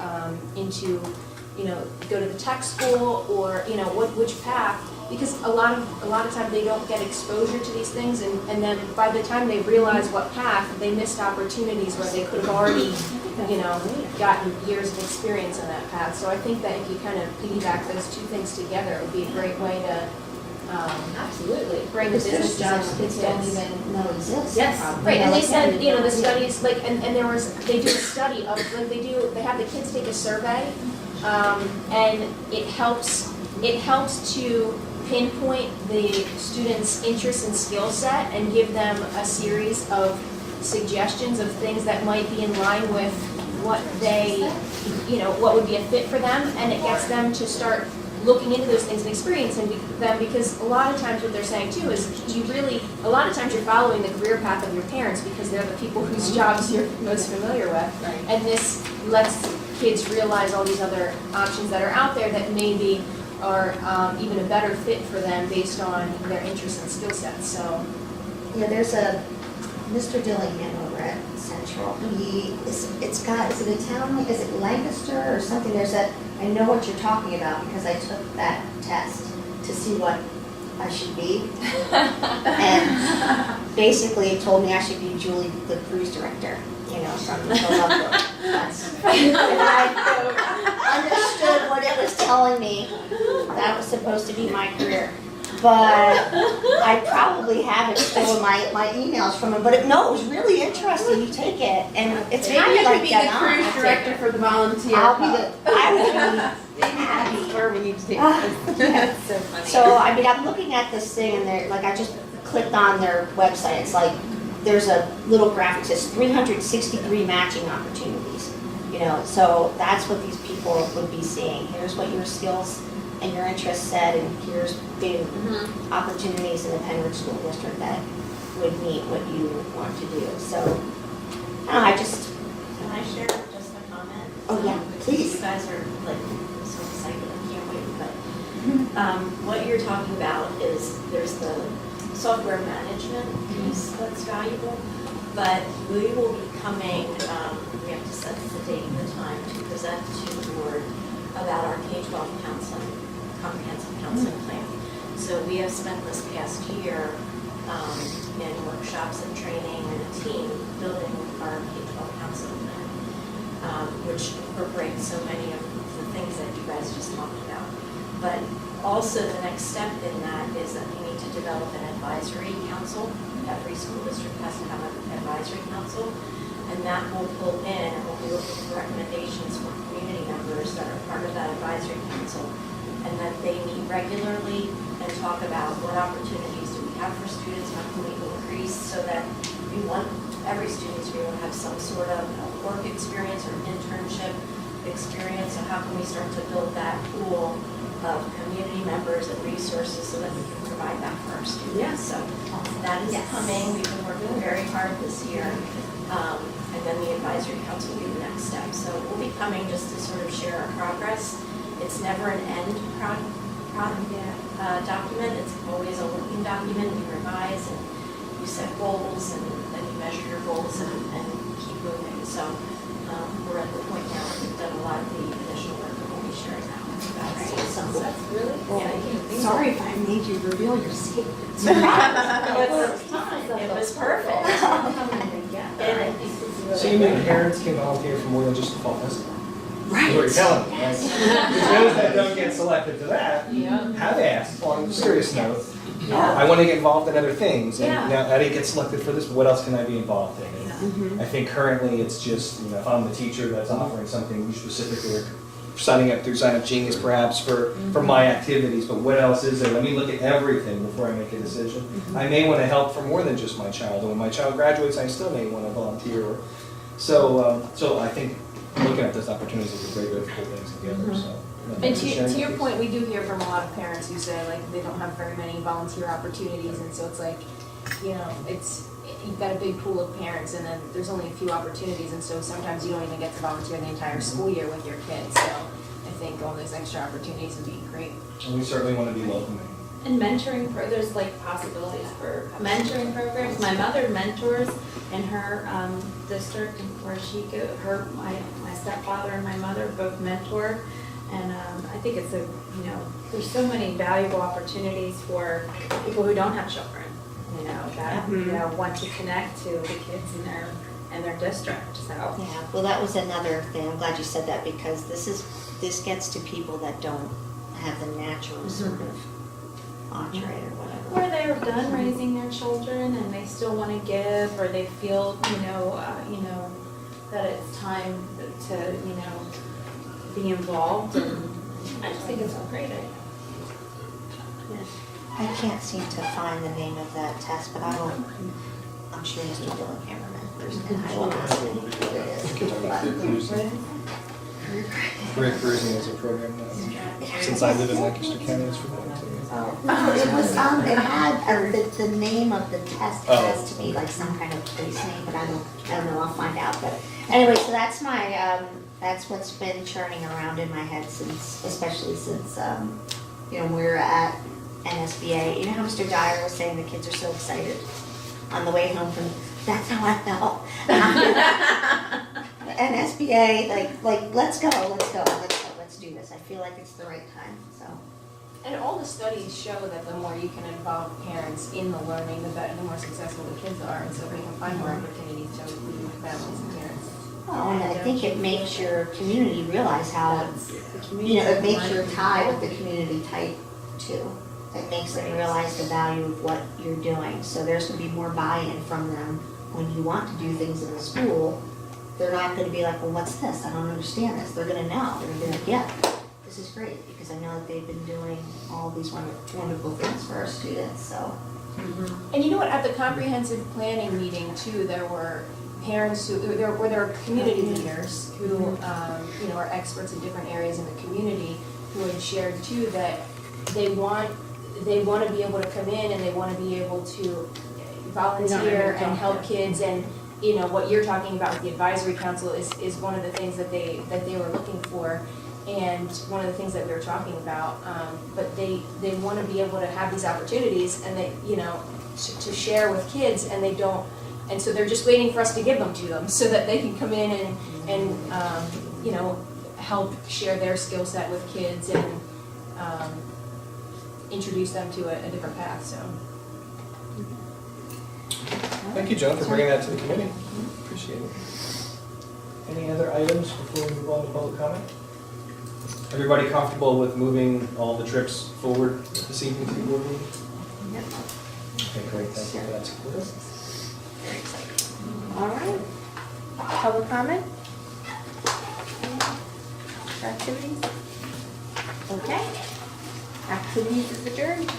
into, go to the tech school or, which path. Because a lot of times they don't get exposure to these things, and then by the time they realize what path, they missed opportunities where they could have already, gotten years of experience in that path. So I think that if you kind of piggyback those two things together, it would be a great way to Absolutely. bring the Because there's businesses jobs into kids don't kids. even know exist. Yes, right, and they said, the studies, they do a study of, they have the kids take a survey, and it helps to pinpoint the students' interests and skill set and give them a series of suggestions of things that might be in line with what they, what would be a fit for them, and it gets them to start looking into those things and experiencing them, because a lot of times what they're saying too is a lot of times you're following the career path of your parents because they're the people whose jobs you're most familiar with. And this lets kids realize all these other options that are out there that maybe are even a better fit for them based on their interests and skill sets, so. Yeah, there's a Mr. Dillingham over at Central. Is it a town, is it Lancaster or something? I know what you're talking about because I took that test to see what I should be. And basically it told me I should be Julie, the cruise director, from the Philadelphia. And I understood what it was telling me. That was supposed to be my career. But I probably have it still in my emails from him. But it was really interesting. You take it, and it's kind of like that. Maybe you could be the cruise director for the volunteer. I would be happy. Where we need to take That's so funny. So I'm looking at this thing, and I just clicked on their website. It's like there's a little graphic that says 363 matching opportunities. So that's what these people would be seeing. Here's what your skills and your interests said, and here's big opportunities in the Penwood School District that would meet what you want to do. So, I just. Can I share just a comment? Oh yeah, please. You guys are so excited, I can't wait, but what you're talking about is there's the software management piece that's valuable, but we will be coming, we have to set the date and the time to present to the board about our K-12 counseling, comprehensive counseling plan. So we have spent this past year in workshops and training and a team building our K-12 counseling plan, which incorporates so many of the things that you guys just talked about. But also the next step in that is that we need to develop an advisory council. Every school district has to have an advisory council, and that will pull in and we'll be looking for recommendations from community members that are part of that advisory council, and that they meet regularly and talk about what opportunities do we have for students, how can we increase, so that we want every student to be able to have some sort of work experience or internship experience, and how can we start to build that pool of community members and resources so that we can provide that for our students. Yeah. So that is coming. We've been working very hard this year. And then the advisory council will be the next step. So we'll be coming just to sort of share our progress. It's never an end document. It's always a working document. You revise and you set goals, and then you measure your goals and keep moving. So we're at the point now where we've done a lot of the initial work, and we'll be sharing that with you guys. That's really cool. Sorry if I made you reveal your secrets. It was perfect. So you mean parents can volunteer for more than just the fall festival? Right. Is what you're telling me, right? Because those that don't get selected for that have asked, on a serious note, I want to get involved in other things. And Yeah. now I didn't get selected for this, but what else can I be involved in? And Mm-hmm. I think currently it's just, if I'm the teacher that's offering something, we specifically are signing up through Sign Up Genius perhaps for my activities, but what else is there? Let me look at everything before I make a decision. I may want to help for more than just my child, and when my child graduates, I still may want to volunteer. So I think looking at those opportunities is a great way to pull things together, so. And to your point, we do hear from a lot of parents who say like they don't have very many volunteer opportunities, and so it's like, you've got a big pool of parents and then there's only a few opportunities, and so sometimes you don't even get to volunteer the entire school year with your kids, so I think all those extra opportunities would be great. And we certainly want to be welcoming. And mentoring, there's like possibilities for mentoring programs. My mother mentors in her district where she my stepfather and my mother both mentor. And I think it's there's so many valuable opportunities for people who don't have children, that want to connect to the kids in their district, so. Yeah, well, that was another thing. I'm glad you said that because this gets to people that don't have the natural sort of entree or whatever. Or they're done raising their children and they still want to give, or they feel, that it's time to, be involved, and I just think it's a great idea. I can't seem to find the name of that test, but I'm sure Mr. Dylan Hammerman, and I will ask him what it is. Career Cruising is a program that, since I live in Lancaster County, it's for that too. Oh, it was, it had, the name of the test has to be like some kind of place name, but I don't know, I'll find out. But anyway, so that's that's what's been churning around in my head especially since, we're at NSBA. You know how Mr. Dyer was saying the kids are so excited on the way home from, that's how I felt. NSBA, like, let's go, let's do this. I feel like it's the right time, so. And all the studies show that the more you can involve parents in the learning, the better, the more successful the kids are, and so we can find more opportunities to include families and parents. Oh, and I think it makes your community realize how, it makes your tie with the community tight too. It makes them realize the value of what you're doing. So there's going to be more buy-in from them when you want to do things in the school. They're not going to be like, well, what's this? I don't understand this. They're going to know. They're going to be like, yeah, this is great, because I know that they've been doing all these wonderful things for our students, so. And you know what, at the comprehensive planning meeting too, there were parents there were community leaders who, are experts in different areas in the community who had shared too that they want to be able to come in and they want to be able to volunteer and help kids, and what you're talking about with the advisory council is one of the things that they were looking for, and one of the things that we were talking about. But they want to be able to have these opportunities and they to share with kids, and they don't, and so they're just waiting for us to give them to them so that they can come in and help share their skill set with kids and introduce them to a different path. So. Thank you, Joan, for bringing that to the committee. Appreciate it. Any other items before we move on to public comment? Everybody comfortable with moving all the trips forward this evening to the board meeting? Yep. Okay, great, thank you for that support. Very exciting. All right. Public comment? Activities? Okay. Activities is adjourned.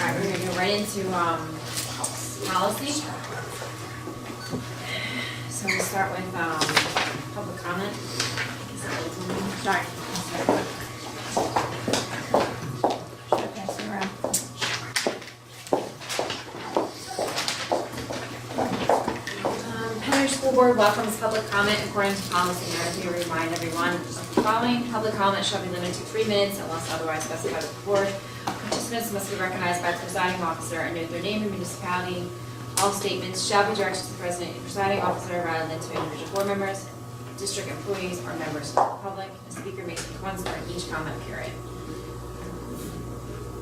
All right, we're gonna go right into policy. So we'll start with public comment. Sorry. Should I pass it around? Penner School Board board welcomes public comment according to policy. Now, if you remind everyone, the following public comment shall be limited to 3 minutes unless otherwise specified with the board. Participants must be recognized by the presiding officer and note their name and municipality. All statements shall be directed to the president and presiding officer rather than to individual board members, district employees, or members of the public. The speaker may speak once during each comment period.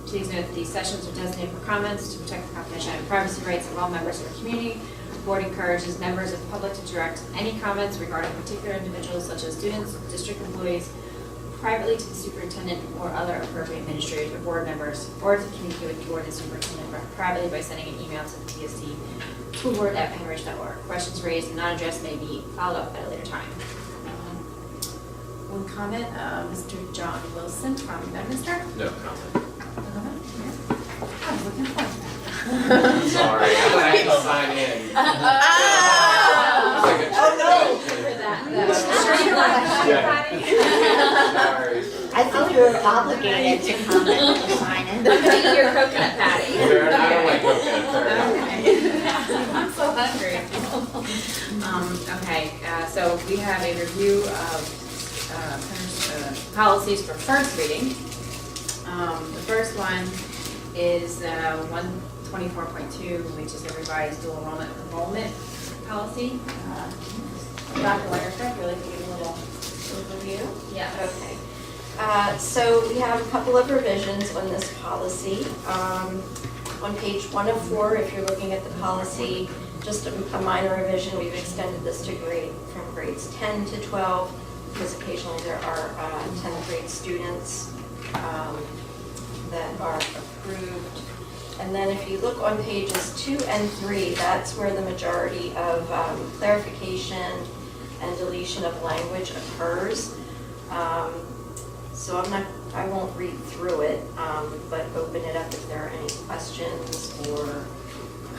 Please note that these sessions are designated for comments to protect the confidentiality and privacy rights of all members of the community. The board encourages members of the public to direct any comments regarding particular individuals such as students, district employees, privately to the superintendent or other appropriate administrators or board members, or to communicate with the board and superintendent privately by sending an email to the TSC toolboard@penridge.org. Questions raised and not addressed may be followed up at a later time. One comment, Mr. John Wilson from Bedminster. No comment. I was looking forward to that. Sorry, I had to sign in. Sorry. I think you're obligated to comment or sign in. Your coconut patty. Fair, I don't like coconut, fair enough. I'm so hungry. Okay, so we have a review of policies for first reading. The first one is 124.2, which is a revised dual enrollment policy. Dr. Lagerfeld, would you like to give a little overview? Yeah, okay. So we have a couple of revisions on this policy. On page 1 of 4, if you're looking at the policy, just a minor revision, we've extended this to from grades 10 to 12, because occasionally there are 10th grade students that are approved. And then if you look on pages 2 and 3, that's where the majority of clarification and deletion of language occurs. So I won't read through it, but open it up if there are any questions or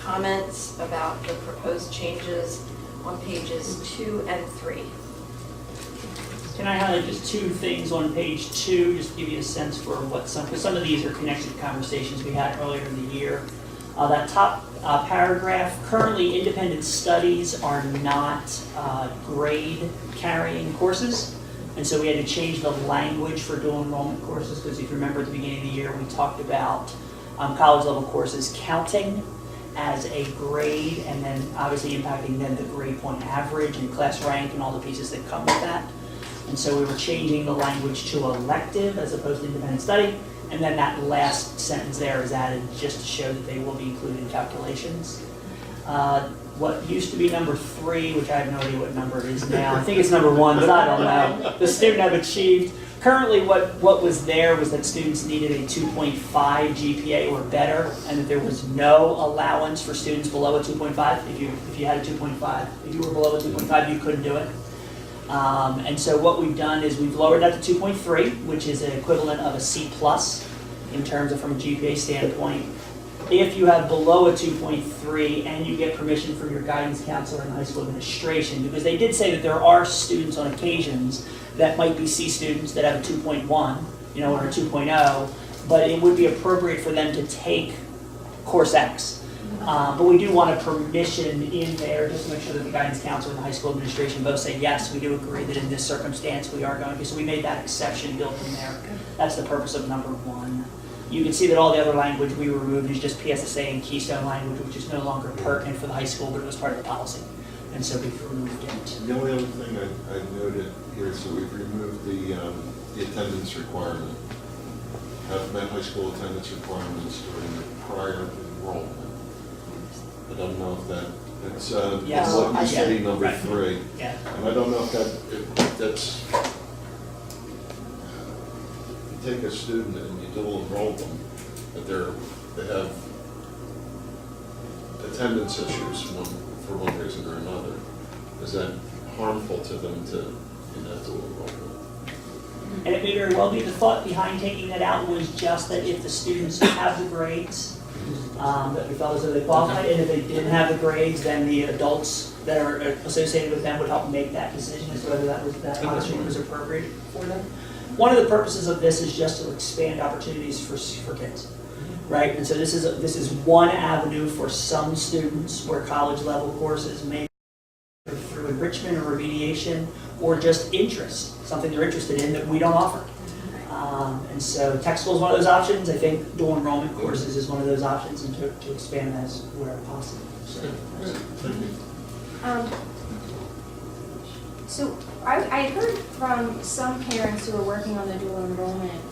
comments about the proposed changes on pages 2 and 3. Can I highlight just 2 things on page 2, just to give you a sense for what because some of these are connected to conversations we had earlier in the year. That top paragraph, currently independent studies are not grade carrying courses. And so we had to change the language for dual enrollment courses, because if you remember at the beginning of the year, we talked about college level courses counting as a grade, and then obviously impacting then the grade point average and class rank and all the pieces that come with that. And so we were changing the language to elective as opposed to independent study. And then that last sentence there is added just to show that they will be included in calculations. What used to be number 3, which I have no idea what number it is now. I think it's number 1, but I don't know. The student have achieved. Currently what was there was that students needed a 2.5 GPA or better, and that there was no allowance for students below a 2.5. If you had a 2.5, if you were below a 2.5, you couldn't do it. And so what we've done is we've lowered that to 2.3, which is an equivalent of a C+ in terms of from a GPA standpoint. If you have below a 2.3 and you get permission from your guidance counselor and high school administration, because they did say that there are students on occasions that might be C students that have a 2.1, or a 2.0, but it would be appropriate for them to take course X. But we do want a permission in there just to make sure that the guidance counselor and the high school administration both say, yes, we do agree that in this circumstance we are going to. So we made that exception built in there. That's the purpose of number 1. You can see that all the other language we removed is just PSSA and Keystone language, which is no longer pertinent for the high school, but it was part of the policy. And so we've removed it. The only other thing I noted here is that we've removed the attendance requirement. Have met high school attendance requirements during the prior enrollment. I don't know if that's Yes. what used to be Yeah. number Right. 3. Yeah. And I don't know if that's, you take a student and you dual enroll them, but they have attendance issues for one reason or another. Is that harmful to them to in that dual enrollment? And it may very well be the thought behind taking that out was just that if the students have the grades, that we felt as though they qualified, and if they didn't have the grades, then the adults that are associated with them would help make that decision as to whether that option was appropriate for them. One of the purposes of this is just to expand opportunities for kids, right? And so this is one avenue for some students where college level courses may go through a enrichment or remediation, or just interest, something they're interested in that we don't offer. And so tech school is one of those options. I think dual enrollment courses is one of those options, and to expand that as where possible. So I heard from some parents who are working on the dual enrollment,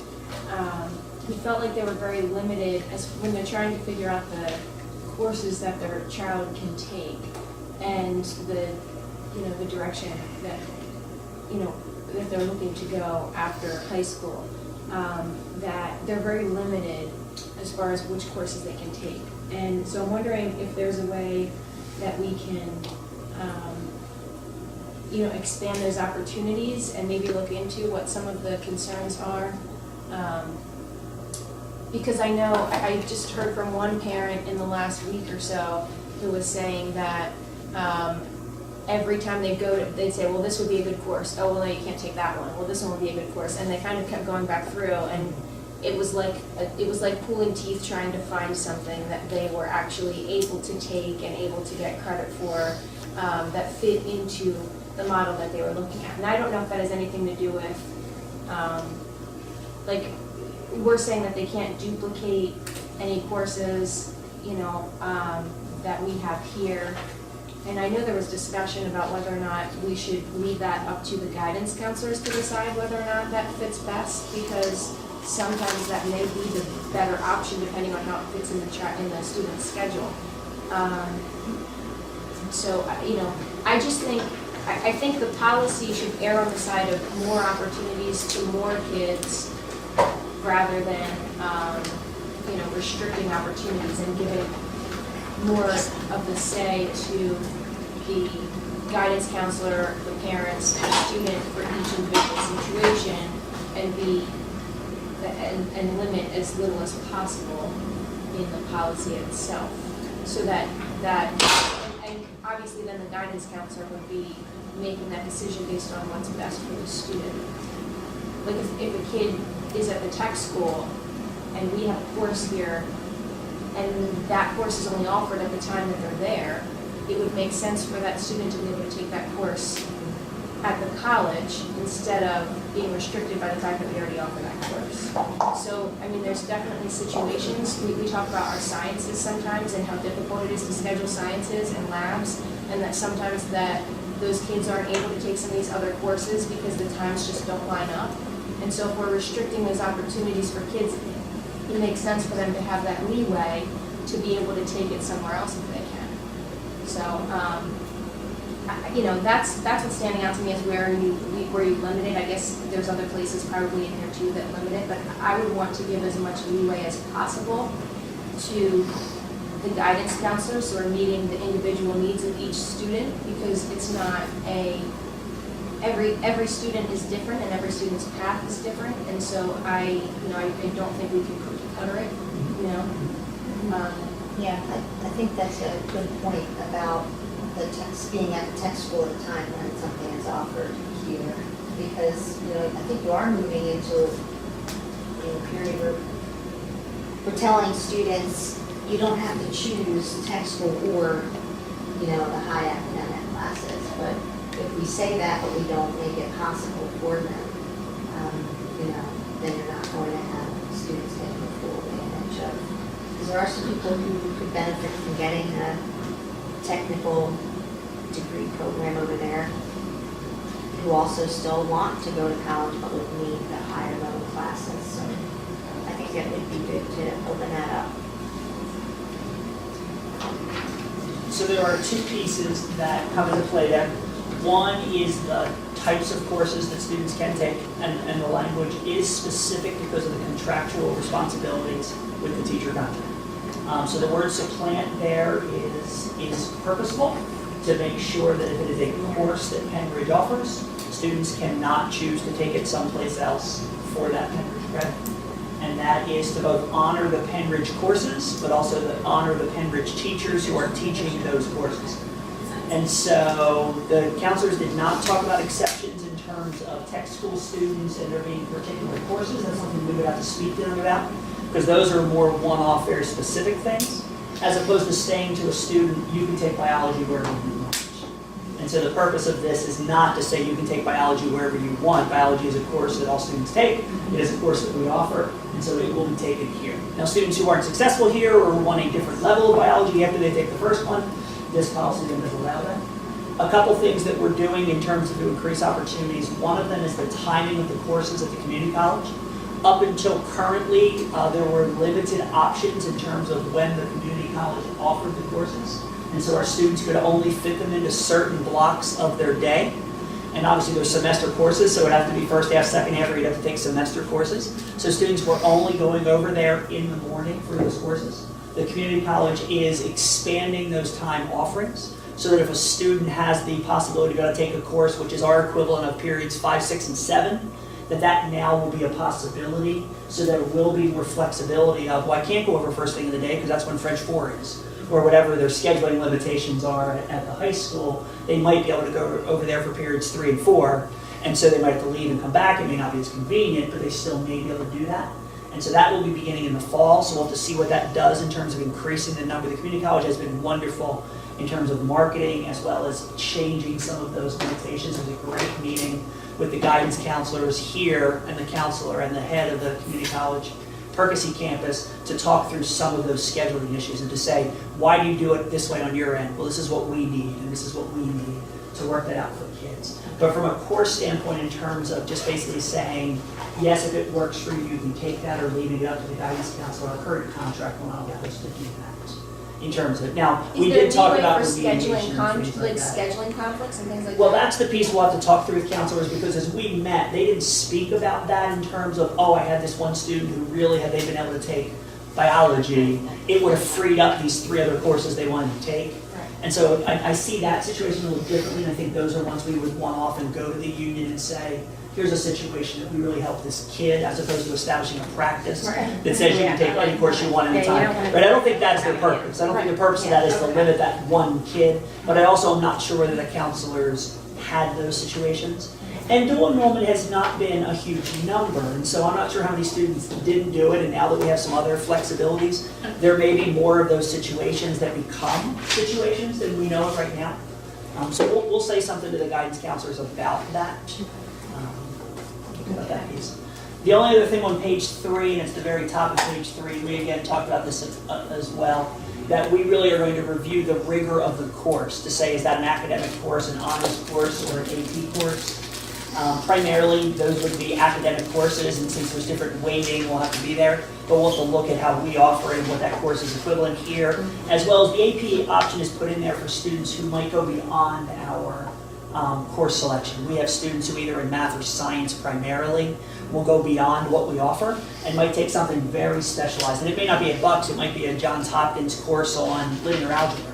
who felt like they were very limited as when they're trying to figure out the courses that their child can take and the direction that, that they're looking to go after high school, that they're very limited as far as which courses they can take. And so I'm wondering if there's a way that we can, expand those opportunities and maybe look into what some of the concerns are. Because I know, I just heard from one parent in the last week or so who was saying that every time they go to, they'd say, well, this would be a good course. Oh, well, no, you can't take that one. Well, this one would be a good course. And they kind of kept going back through, and it was like pulling teeth trying to find something that they were actually able to take and able to get credit for that fit into the model that they were looking at. And I don't know if that has anything to do with, we're saying that they can't duplicate any courses, that we have here. And I know there was discussion about whether or not we should leave that up to the guidance counselors to decide whether or not that fits best, because sometimes that may be the better option depending on how it fits in the student's schedule. I just think, I think the policy should err on the side of more opportunities to more kids rather than, restricting opportunities and giving more of the say to the guidance counselor, the parents, the student for each individual situation, and limit as little as possible in the policy itself. So that and obviously then the guidance counselor would be making that decision based on what's best for the student. Like if a kid is at the tech school and we have a course here, and that course is only offered at the time that they're there, it would make sense for that student to be able to take that course at the college instead of being restricted by the fact that we already offer that course. So, there's definitely situations, we talk about our sciences sometimes and how difficult it is to schedule sciences and labs, and that sometimes that those kids aren't able to take some of these other courses because the times just don't line up. And so if we're restricting those opportunities for kids, it makes sense for them to have that leeway to be able to take it somewhere else if they can. So, that's what's standing out to me as where you limit it. I guess there's other places probably in here too that limit it, but I would want to give as much leeway as possible to the guidance counselors who are meeting the individual needs of each student, because it's not every student is different and every student's path is different, and so I don't think we can cookie cutter it, Yeah, I think that's a good point about being at the tech school at a time when something is offered here. Because, I think you are moving into a period where we're telling students you don't have to choose tech school or, the high academic classes. But if we say that but we don't make it possible for them, then you're not going to have students getting the full advantage of. Because there are some people who could benefit from getting a technical degree program over there, who also still want to go to college but would need the higher level classes. So I think it would be good to open that up. So there are two pieces that come into play there. One is the types of courses that students can take, and the language is specific because of the contractual responsibilities with the teacher contract. So the word supplant there is purposeful to make sure that if it is a course that Penridge offers, students cannot choose to take it someplace else for that Penridge credit. And that is to both honor the Penridge courses, but also to honor the Penridge teachers who are teaching those courses. And so the counselors did not talk about exceptions in terms of tech school students and there being particular courses. That's something we would have to speak to them about, because those are more one-off, very specific things, as opposed to saying to a student, you can take biology wherever you want. And so the purpose of this is not to say you can take biology wherever you want. Biology is a course that all students take. It is a course that we offer, and so it will be taken here. Now, students who aren't successful here or want a different level of biology after they take the first one, this policy doesn't allow that. A couple things that we're doing in terms of to increase opportunities. One of them is the timing of the courses at the community college. Up until currently, there were limited options in terms of when the community college offered the courses. And so our students could only fit them into certain blocks of their day. And obviously there's semester courses, so it would have to be first half, second half, or you'd have to take semester courses. So students were only going over there in the morning for those courses. The community college is expanding those time offerings so that if a student has the possibility to go to take a course, which is our equivalent of periods 5, 6, and 7, that now will be a possibility, so there will be more flexibility of, well, I can't go over first thing in the day because that's when French 4 is, or whatever their scheduling limitations are at the high school. They might be able to go over there for periods 3 and 4, and so they might have to leave and come back. It may not be as convenient, but they still may be able to do that. And so that will be beginning in the fall, so we'll have to see what that does in terms of increasing the number. The community college has been wonderful in terms of marketing as well as changing some of those limitations. There's a great meeting with the guidance counselors here and the counselor and the head of the community college Percy campus to talk through some of those scheduling issues and to say, why do you do it this way on your end? Well, this is what we need and this is what we need to work that out for kids. But from a course standpoint, in terms of just basically saying, yes, if it works for you, you can take that, or leaving it up to the guidance counselor, our current contract will not allow us to do that. In terms of, now, we did talk about remediation and things like that. Scheduling conflicts and things like that? Well, that's the piece we'll have to talk through with counselors, because as we met, they didn't speak about that in terms of, oh, I had this one student who really, had they been able to take biology, it would have freed up these 3 other courses they wanted to take. And so I see that situation a little differently, and I think those are ones we would want to often go to the union and say, here's a situation that we really help this kid, as opposed to establishing a practice that says you can take any course you want anytime. But I don't think that's their purpose. I don't think the purpose of that is to limit that one kid, but I also am not sure whether the counselors had those situations. And dual enrollment has not been a huge number, and so I'm not sure how many students didn't do it, and now that we have some other flexibilities, there may be more of those situations that become situations than we know of right now. So we'll say something to the guidance counselors about that. About that piece. The only other thing on page 3, and it's the very top of page 3, we again talked about this as well, that we really are going to review the rigor of the course to say, is that an academic course, an honors course, or an AP course? Primarily, those would be academic courses, and since there's different weighting, we'll have to be there. But we'll have to look at how we offer and what that course is equivalent here, as well as the AP option is put in there for students who might go beyond our course selection. We have students who either in math or science primarily will go beyond what we offer and might take something very specialized. And it may not be at Bucks, it might be a Johns Hopkins course on linear algebra.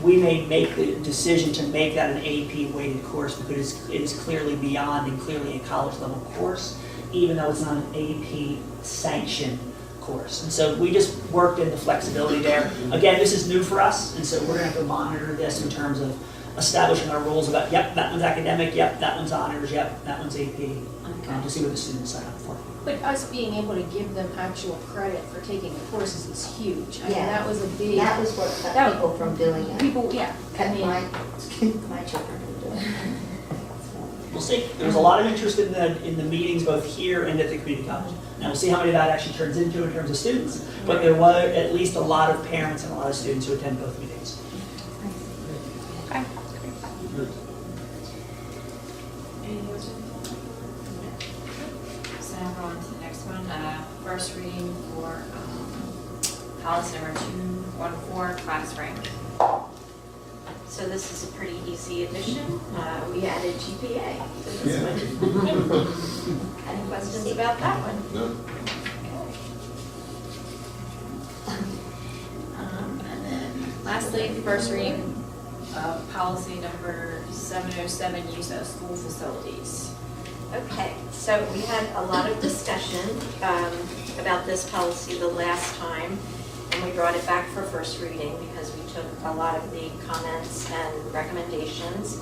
We may make the decision to make that an AP weighted course because it is clearly beyond and clearly a college level course, even though it's not an AP sanctioned course. And so we just worked in the flexibility there. Again, this is new for us, and so we're going to have to monitor this in terms of establishing our rules about, yep, that one's academic, yep, that one's honors, yep, that one's AP, to see what the students sign up for. But us being able to give them actual credit for taking the courses is huge. I mean, Yeah. that was a big. That was what cut people from doing it. People, yeah. Cut my children from doing it. We'll see. There's a lot of interest in the meetings both here and at the community college. Now we'll see how many of that actually turns into in terms of students, but there were at least a lot of parents and a lot of students who attend both meetings. Okay. Anything else? So now we're on to the next one. First reading for policy number 214, class rank. So this is a pretty easy addition. We added GPA to this one. Any questions about that one? No. And then lastly, first reading of policy number 707, use of school facilities. Okay, so we had a lot of discussion about this policy the last time, and we brought it back for first reading because we took a lot of the comments and recommendations,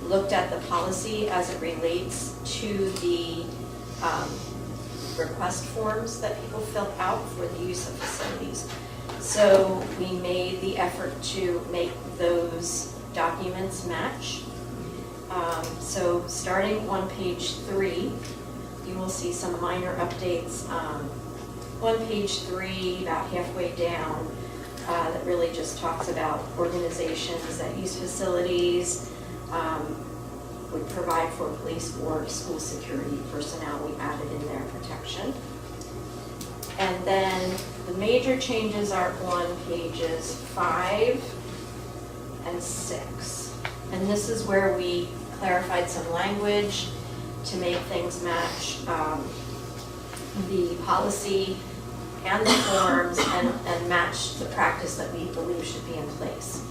looked at the policy as it relates to the request forms that people fill out for the use of facilities. So we made the effort to make those documents match. So starting on page 3, you will see some minor updates. On page 3, about halfway down, that really just talks about organizations that use facilities, would provide for police or school security personnel. We added in their protection. And then the major changes are on pages 5 and 6. And this is where we clarified some language to make things match the policy and the forms and match the practice that we believe should be in place.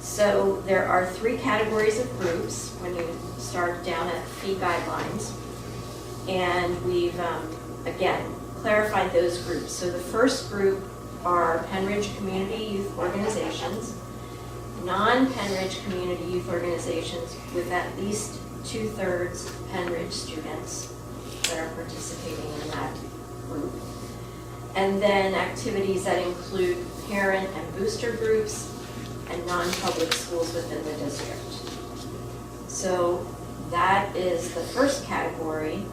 So there are 3 categories of groups when you start down at fee guidelines. And we've, again, clarified those groups. So the first group are Penridge Community Youth Organizations, non-Penridge Community Youth Organizations with at least 2/3 Penridge students that are participating in that group. And then activities that include parent and booster groups and non-public schools within the district. So that is the first category,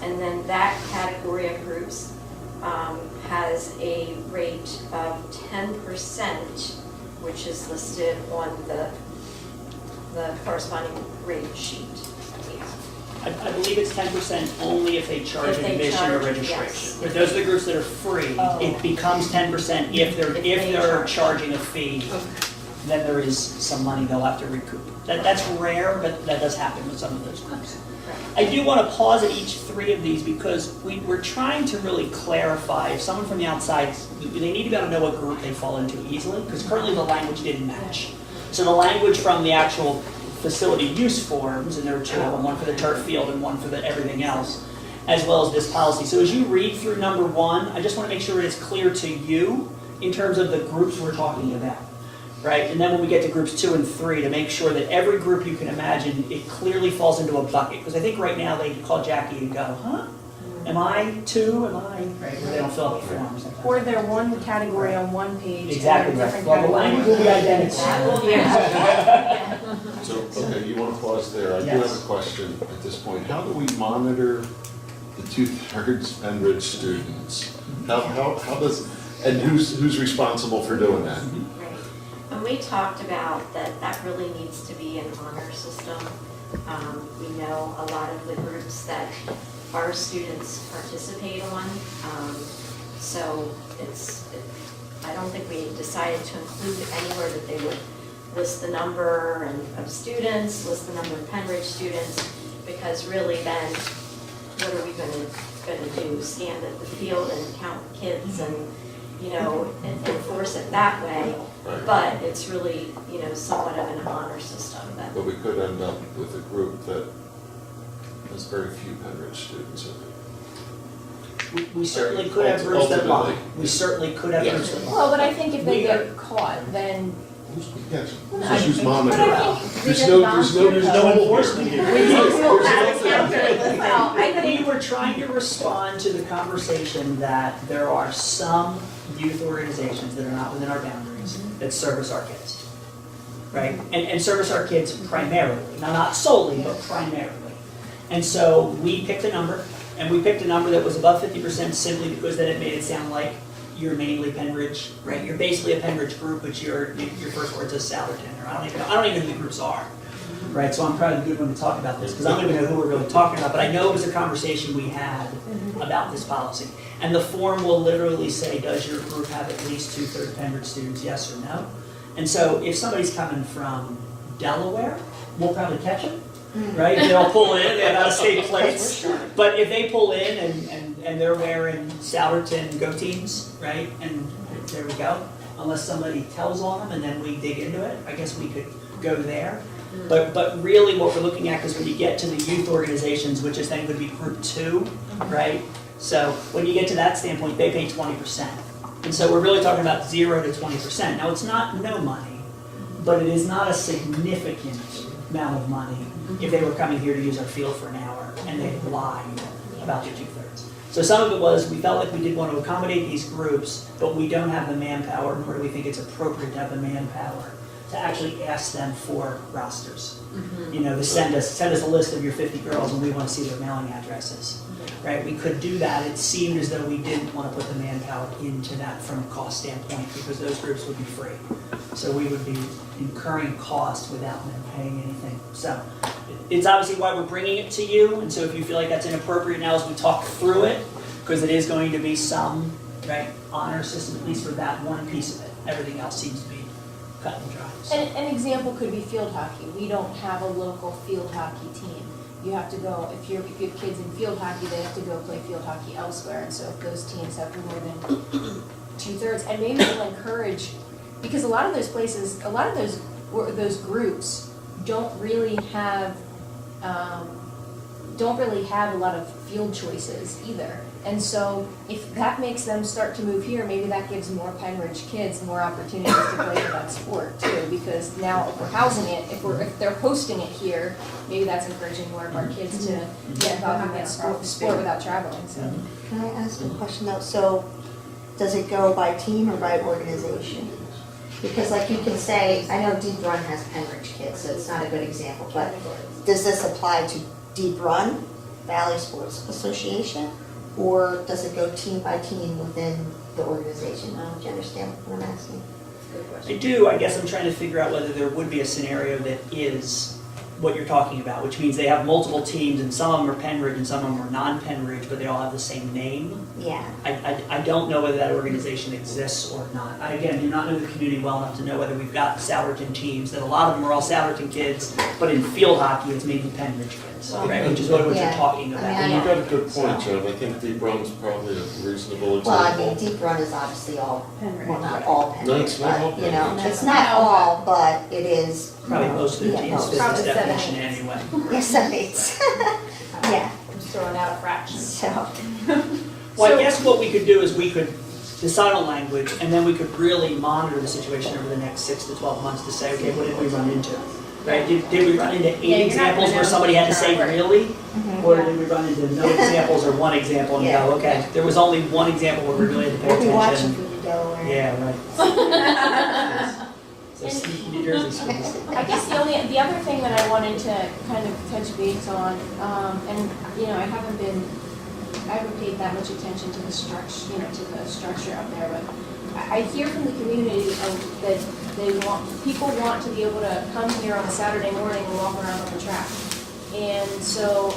and then that category of groups has a rate of 10%, which is listed on the corresponding rate sheet that we have. I believe it's 10% only if they charge If they admission or charge, registration. yes. But those are the groups that are free. It becomes 10% if they're charging a fee. Then there is some money they'll have to recoup. That's rare, but that does happen with some of those groups. I do want to pause at each 3 of these because we're trying to really clarify. If someone from the outside, they need to be able to know what group they fall into easily, because currently the language didn't match. So the language from the actual facility use forms, and there are 2 of them, one for the turf field and one for the everything else, as well as this policy. So as you read through number 1, I just want to make sure it's clear to you in terms of the groups we're talking about. Right? And then when we get to groups 2 and 3, to make sure that every group you can imagine, it clearly falls into a bucket. Because I think right now they call Jackie and go, huh? Am I 2? Am I? Right? Where they don't fill out the forms. Or they're one category on one page. Exactly and a right. different Well, the category. language will be identical. So, okay, you want to pause there? I do Yes. have a question at this point. How do we monitor the 2/3 Penridge students? How does, and who's responsible for doing that? Right. And we talked about that really needs to be an honor system. We know a lot of the groups that our students participate on. So I don't think we decided to include anywhere that they would list the number of students, list the number of Penridge students, because really then, what are we gonna do? Stand at the field and count kids and, and enforce it that way? Right. But it's really, somewhat of an honor system that. But we could end up with a group that has very few Penridge students in it. We certainly could have groups that lie. Ultimately. We certainly could have Yes. groups that lie. Well, but I think if they We- get caught, then. Yes, Well, it's just who's but I monitoring. think There's they no don't enforcement here. Well, I We think, were trying to respond to the conversation that there are some youth organizations that are not within our boundaries that service our kids, right? And service our kids primarily, now not solely, but primarily. And so we picked a number, and we picked a number that was above 50% simply because then it made it sound like you're mainly Penridge, right? You're basically a Penridge group, but your first word's a Sallerton, or I don't even know who the groups are. Right, so I'm probably a good one to talk about this, because I don't even know who we're really talking about, but I know it was a conversation we had about this policy. And the form will literally say, does your group have at least 2/3 Penridge students, yes or no? And so if somebody's coming from Delaware, we'll probably catch them, right? They'll pull in, they have out-of-state plates. But if they pull in and they're wearing Sallerton Go Teams, right, and there we go. Unless somebody tells on them and then we dig into it, I guess we could go there. But really what we're looking at is when you get to the youth organizations, which is then would be group 2, right? So when you get to that standpoint, they pay 20%. And so we're really talking about 0 to 20%. Now it's not no money, but it is not a significant amount of money if they were coming here to use our field for an hour and they lied about their 2/3. So some of it was we felt like we did want to accommodate these groups, but we don't have the manpower, nor do we think it's appropriate to have the manpower to actually ask them for rosters. You know, to send us a list of your 50 girls and we want to see their mailing addresses, right? We could do that. It seemed as though we didn't want to put the manpower into that from a cost standpoint because those groups would be free. So we would be incurring cost without them paying anything. So it's obviously why we're bringing it to you. And so if you feel like that's inappropriate now as we talk through it, because it is going to be some, right, honor system, at least for that one piece of it. Everything else seems to be cut and dry. So. An example could be field hockey. We don't have a local field hockey team. You have to go, if you have kids in field hockey, they have to go play field hockey elsewhere. And so if those teams have more than 2/3, and maybe we'll encourage, because a lot of those places, a lot of those groups don't really have a lot of field choices either. And so if that makes them start to move here, maybe that gives more Penridge kids more opportunities to play for that sport too, because now if we're housing it, if they're hosting it here, maybe that's encouraging more of our kids to get involved in that sport without traveling, so. Can I ask a question though? So does it go by team or by organization? Because like you can say, I know Deep Run has Penridge kids, so it's not a good example, but does this apply to Deep Run, Valley Sports Association? Or does it go team by team within the organization? Do you understand what I'm asking? I do. I guess I'm trying to figure out whether there would be a scenario that is what you're talking about, which means they have multiple teams and some of them are Penridge and some of them are non-Penridge, but they all have the same name. Yeah. I don't know whether that organization exists or not. I, again, do not know the community well enough to know whether we've got Sourton teams, that a lot of them are all Sourton kids, but in field hockey it's maybe Penridge kids, right? Which is what you're talking about. I mean, You've got a good point, Joe. I think Deep Run's probably a reasonable example. Well, I mean, Deep Run is obviously all, well, not all No, Penridge, it's not all but, you know, Penridge. it's not all, but it is. Probably most of the teams fit Probably this 7, definition 8. anyway. Yes, that makes, yeah, I'm just throwing out a fraction. so. Well, I guess what we could do is we could decide on language, and then we could really monitor the situation over the next 6 to 12 months to say, okay, what did we run into? Right? Did we run into 8 you're not examples gonna where know somebody had to say right. really? Or did we run into no examples or one example and Yeah. go, okay, there was only one example where we really had to pay We'll be watching attention. for you, Delaware. Yeah, right. So sneaky New Jersey schools. I guess the other thing that I wanted to kind of touch base on, and, you know, I haven't paid that much attention to the structure out there, but I hear from the community that people want to be able to come here on a Saturday morning and walk around on the track. And so,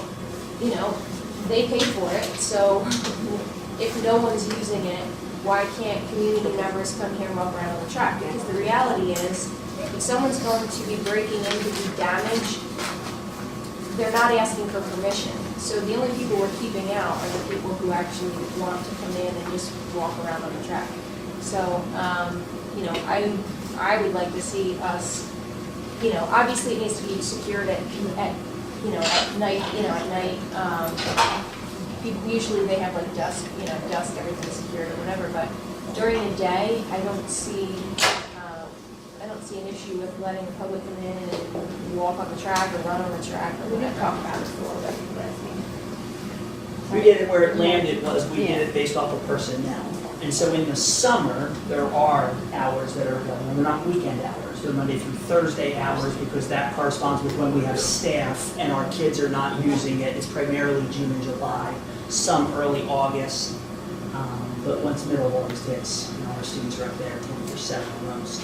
you know, they pay for it, so if no one's using it, why can't community members come here and walk around on the track? Because the reality is, if someone's going to be breaking in to do damage, they're not asking for permission. So the only people we're keeping out are the people who actually want to come in and just walk around on the track. So, you know, I would like to see us, you know, obviously it needs to be secured at night, people, usually they have like dusk, everything's secured or whatever, but during the day, I don't see an issue with letting the public come in and walk on the track or run on the track or whatever. We did talk about it before, but We did it where it landed was we did it based off of personnel. And so in the summer, there are hours that are available. They're not weekend hours. They're Monday through Thursday hours because that corresponds with when we have staff and our kids are not using it. It's primarily June and July, some early August. But once middle of August hits, you know, our students are up there 24/7 almost.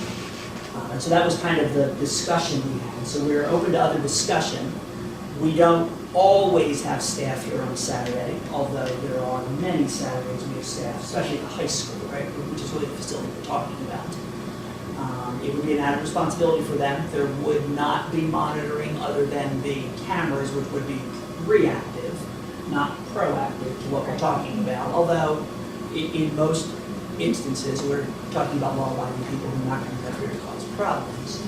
And so that was kind of the discussion we had. So we were open to other discussion. We don't always have staff here on Saturday, although there are many Saturdays we have staff, especially at the high school, right, which is really the facility we're talking about. It would be an added responsibility for them. There would not be monitoring other than the cameras, which would be reactive, not proactive to what we're talking about. Although in most instances, we're talking about law-abiding people who are not going to have here to cause problems.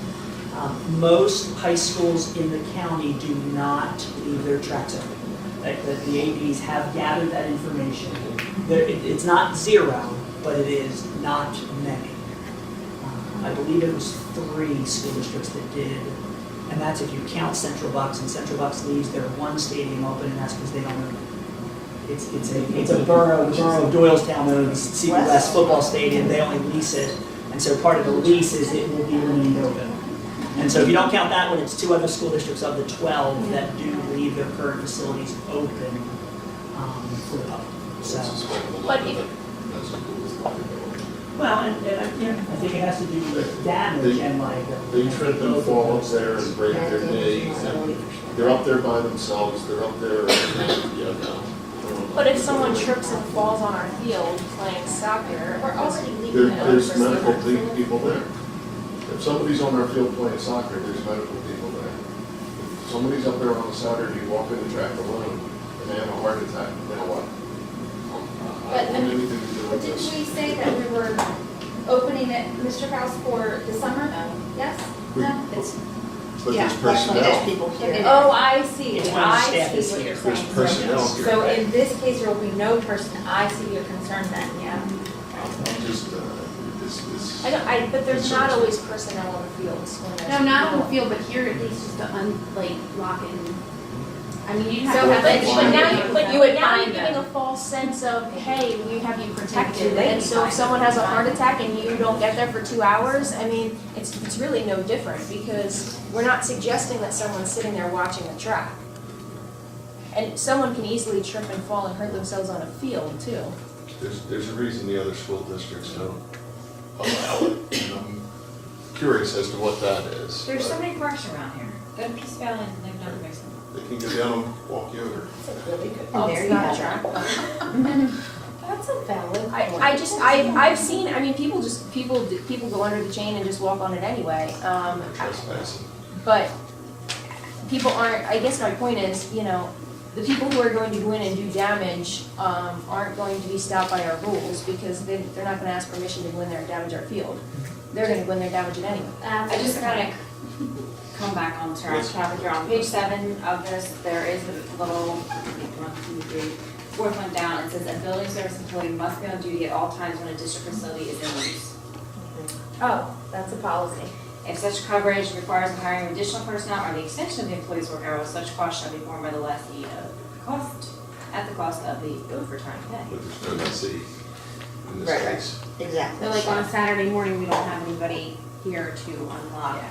Most high schools in the county do not leave their tracks open. Like the ADs have gathered that information. It's not zero, but it is not many. I believe it was 3 school districts that did, and that's if you count Central Bucks, and Central Bucks leaves their one stadium open, and that's because they don't own it. It's a borough of Doylestown owns Seagull West Football Stadium, they only lease it, and so part of the lease is it will be remained open. And so if you don't count that one, it's 2 other school districts of the 12 that do leave their current facilities open for the public. So, But if- well, and I think it has to do with damage and like. They trip and fall up there and break their knees, and they're up there by themselves, they're up there, yeah, no. But if someone trips and falls on our field playing soccer, We're already leaving it open There's for medical summer. people there. If somebody's on our field playing soccer, there's medical people there. If somebody's up there on a Saturday walking the track alone, and they have a heart attack, now what? I don't want anything to do But with didn't this. we say that we were opening it, Mr. House, for the summer? Yes? No? It's, But yeah, there's that's when there's personnel, people here. Oh, I see. It's when the I staff is see what here. you're there's saying. personnel here. So in this case, there will be no person. I see your concern then, yeah. I'm just, this. but there's not always personnel on the fields when there's. No, not on the people. field, but here at least just to lock in. I mean, you So, have to have. but like, now, you would now you're find giving them. a false sense of, hey, we have you Too protected. late And to so find if someone them. has a heart attack and you don't get there for 2 hours, I mean, it's really no different because we're not suggesting that someone's sitting there watching the track. And someone can easily trip and fall and hurt themselves on a field too. There's a reason the other school districts don't allow it, and I'm curious as to what that is. There's so but many parks around here. Go to Peace Valley and they've done mixed them. They can go down and walk you over. And there you not a have track. That's a valid. I've seen, I mean, people go under the chain and just walk on it anyway. Trespassing. But people aren't, I guess my point is, the people who are going to go in and do damage, aren't going to be stopped by our rules because they're not gonna ask permission to go in there and damage our field. They're gonna go in there and damage it anyway. I just gotta come back on track, traffic here. On page 7 of this, there is a little, 1, 2, 3, fourth one down. It says a building service employee must be on duty at all times when a district facility is in use. Oh, that's a policy. If such coverage requires the hiring of additional personnel or the extension of the employee's work hours, such cost shall be borne by the lessee at the cost of the overtime pay. But there's no lessee in this Right. case. Exactly. So like on a Saturday morning, we don't have anybody here to unlock.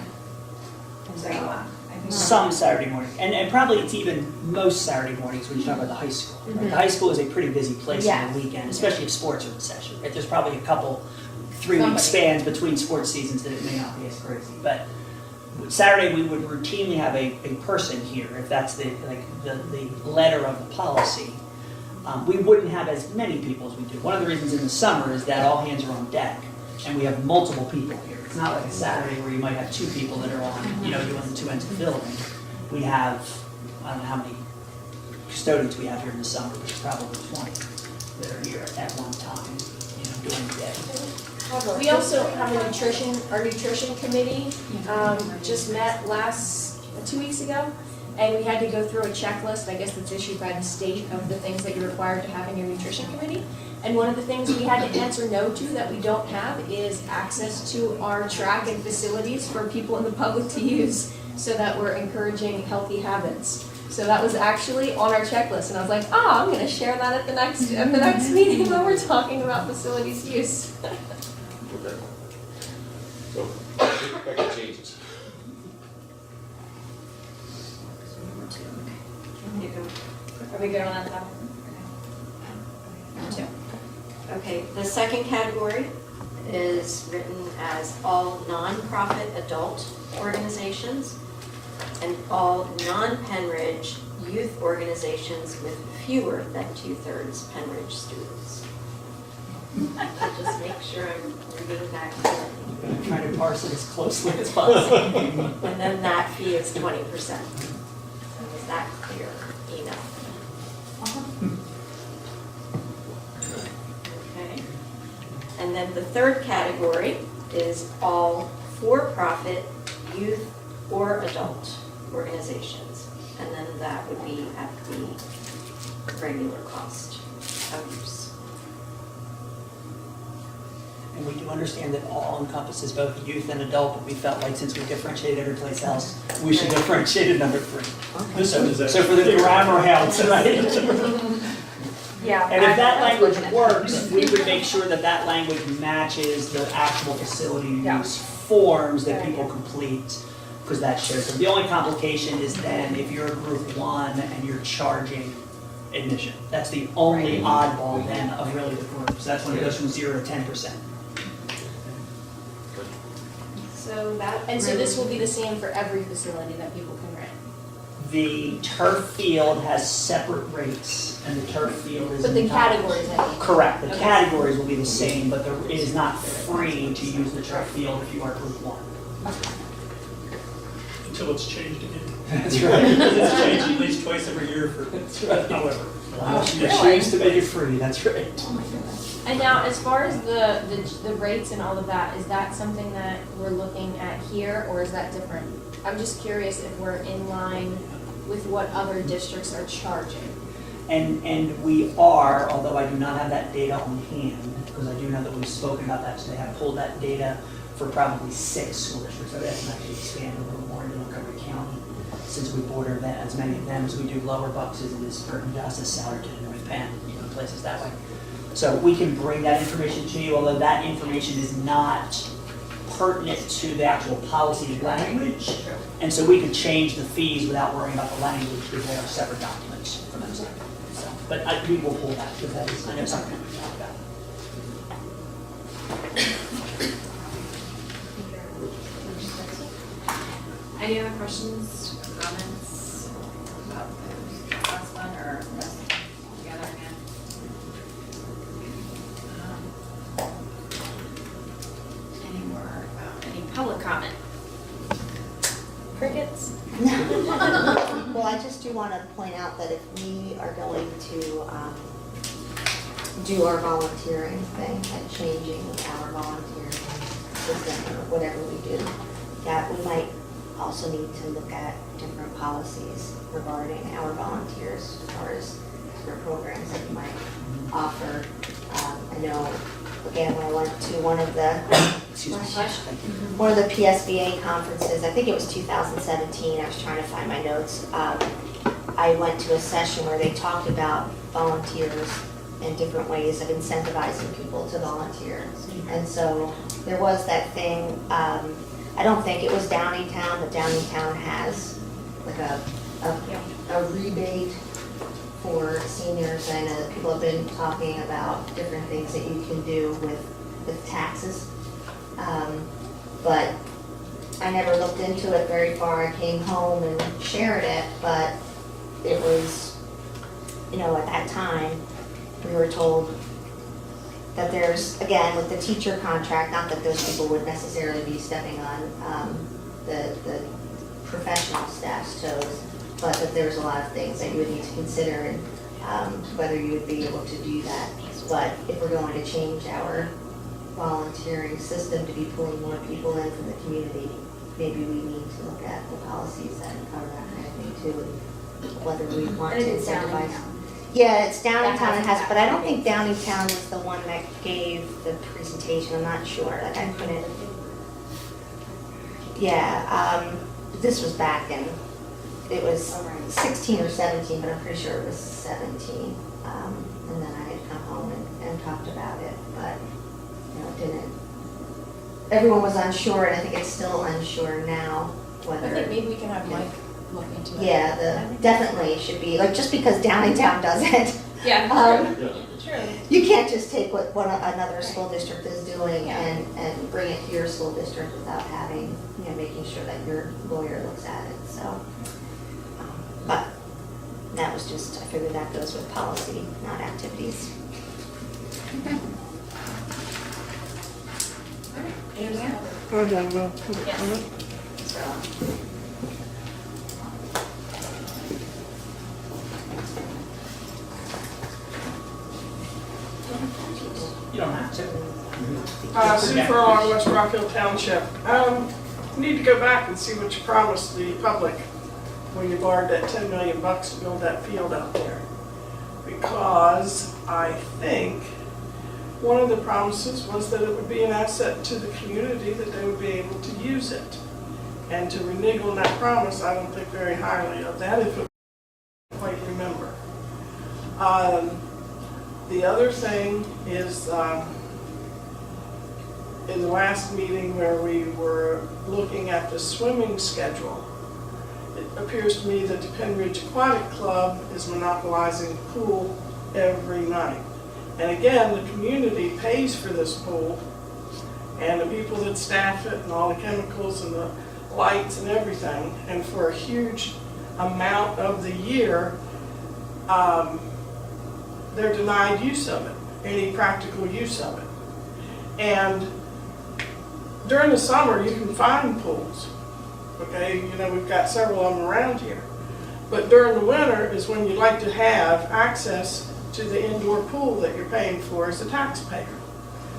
And So, bring I think Some Saturday morning, and probably it's even most Saturday mornings when you talk about the high school. Right? The high school is a pretty busy place on the weekend, especially if sports are in session. Right? There's probably a couple 3-week spans between sports seasons that it may not be as crazy. But Saturday, we would routinely have a person here, if that's the letter of the policy. We wouldn't have as many people as we do. One of the reasons in the summer is that all hands are on deck, and we have multiple people here. It's not like a Saturday where you might have 2 people that are on, doing the 2 ends of the building. We have, I don't know how many custodians we have here in the summer, but it's probably 20 that are here at one time, during the day. We also have our nutrition committee, just met 2 weeks ago. And we had to go through a checklist, I guess that's issued by the state, of the things that you're required to have in your nutrition committee. And one of the things we had to answer no to that we don't have is access to our track and facilities for people in the public to use, so that we're encouraging healthy habits. So that was actually on our checklist, and I was like, I'm gonna share that at the next meeting when we're talking about facilities use. Okay. So, back to changes. Are we good on that topic? Okay. 2. Okay, the second category is written as all nonprofit adult organizations and all non-Penridge youth organizations with fewer than 2/3 Penridge students. So just make sure I'm reading that clearly. I'm trying to parse it as closely as possible. And then that fee is 20%. So is that clear enough? Okay. And then the third category is all for-profit youth or adult organizations. And then that would be at the regular cost of use. And we do understand that all encompasses both youth and adult, but we felt like since we differentiated every place else, we should differentiate at number 3. So for the grammar helps, right? Yeah. And if that language works, we would make sure that that language matches the actual facility use forms that people complete because that shares. The only complication is then if you're a group one and you're charging admission. That's the only oddball then of really the group. So that's when it goes from 0 to 10%. So that. And so this will be the same for every facility that people can rent? The turf field has separate rates, and the turf field is. But the categories, I mean. Correct, the Okay. categories will be the same, but it is not free to use the turf field if you are group one. Until it's changed again. That's right. It's changed at least twice every year for, however. You choose to make it free, that's right. And now, as far as the rates and all of that, is that something that we're looking at here, or is that different? I'm just curious if we're in line with what other districts are charging. And we are, although I do not have that data on hand, because I do know that we've spoken about that today. I pulled that data for probably 6 school districts. I can actually expand a little more into Montgomery County, since we border that as many of them as we do Lower Bucks, as it is Burton Justice, Sourton, North Penn, places that way. So we can bring that information to you, although that information is not pertinent to the actual policy language. And so we could change the fees without worrying about the language, because they are separate documents from themselves. So, but we will pull that, because that is, I know something that we talked about. Any other questions, comments about the last one, or rest together again? Any more, any public comment? Crickets? Well, I just do want to point out that if we are going to do our volunteering thing and changing our volunteer system or whatever we do, that we might also need to look at different policies regarding our volunteers as far as different programs that we might offer. I know, again, when I went to one of the PSBA conferences, I think it was 2017, I was trying to find my notes. I went to a session where they talked about volunteers and different ways of incentivizing people to volunteer. And so there was that thing, I don't think it was Downingtown, but Downingtown has like a rebate for seniors. I know that people have been talking about different things that you can do with taxes. But I never looked into it very far. I came home and shared it, but it was, at that time, we were told that there's, again, with the teacher contract, not that those people would necessarily be stepping on the professional staff's toes, but that there's a lot of things that you would need to consider and whether you would be able to do that. But if we're going to change our volunteering system to be pulling more people in from the community, maybe we need to look at the policies that cover that kind of thing too, and whether we want to incentivize. Yeah, it's Downingtown it has, but I don't think Downingtown was the one that gave the presentation. I'm not sure. Like I couldn't. Yeah, this was back in. It was 16 or 17, but I'm pretty sure it was 17. And then I had come home and talked about it, but it didn't. Everyone was unsure, and I think it's still unsure now whether. I think maybe we can have Mike look into it. Yeah, definitely should be, like, just because Downingtown does it. Yeah, true. You can't just take what another school district is doing and bring it to your school district without having, making sure that your lawyer looks at it, so. But that was just, I figured that goes with policy, not activities. Okay. You don't have to. Sue Furlong, West Rock Hill Township. You need to go back and see what you promised the public when you borrowed that $10 million to build that field out there. Because I think one of the promises was that it would be an asset to the community, that they would be able to use it. And to renege on that promise, I don't think very highly of that, if it quite remember. The other thing is, in the last meeting where we were looking at the swimming schedule, it appears to me that the Penn Ridge Aquatic Club is monopolizing the pool every night. And again, the community pays for this pool, and the people that staff it, and all the chemicals and the lights and everything, and for a huge amount of the year, they're denied use of it, any practical use of it. And during the summer, you can find pools, okay? You know, we've got several of them around here. But during the winter is when you'd like to have access to the indoor pool that you're paying for as a taxpayer.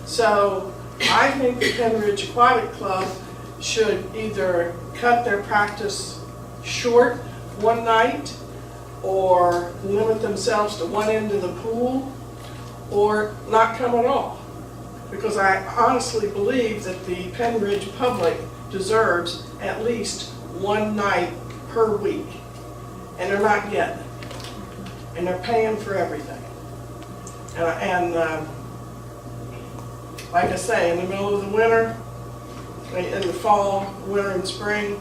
So I think the Penn Ridge Aquatic Club should either cut their practice short one night, or limit themselves to one end of the pool, or not come at all. Because I honestly believe that the Penn Ridge public deserves at least one night per week. And they're not getting it. And they're paying for everything. And like I say, in the middle of the winter, in the fall, winter and spring,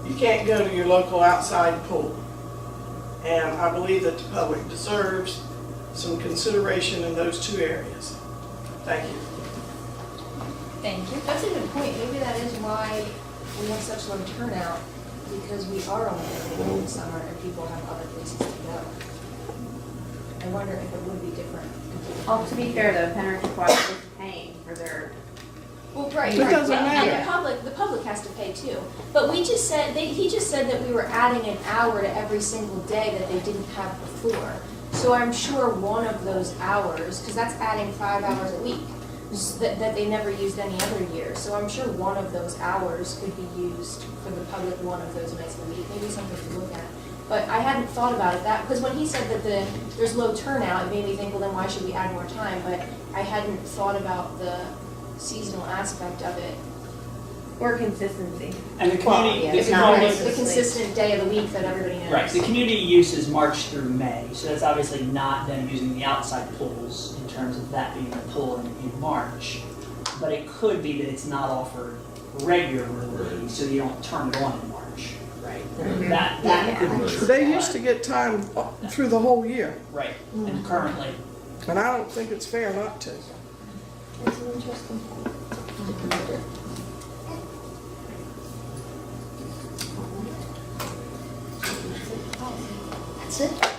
you can't go to your local outside pool. And I believe that the public deserves some consideration in those two areas. Thank you. Thank you. That's a good point. Maybe that is why we have such low turnout, because we are only open in the summer and people have other places to go. I wonder if it would be different. Oh, to be fair though, Penn Ridge Aquatic is paying for their, Well, right. It doesn't And matter. the public has to pay too. But we just said, he just said that we were adding an hour to every single day that they didn't have before. So I'm sure one of those hours, because that's adding 5 hours a week, that they never used any other year. So I'm sure one of those hours could be used for the public one of those nights a week, maybe something to look at. But I hadn't thought about it that, because when he said that there's low turnout, it made me think, well then why should we add more time? But I hadn't thought about the seasonal aspect of it. or consistency. And the community, yeah, the it's not community- The consistent day of the week that everybody knows. right, the community use is March through May, so that's obviously not them using the outside pools in terms of that being a pool in March. But it could be that it's not offered regularly, so you don't turn it on in March, right? That could be true. They used to get time through the whole year, Right, and currently, and I don't think it's fair not to. That's an interesting point. That's it?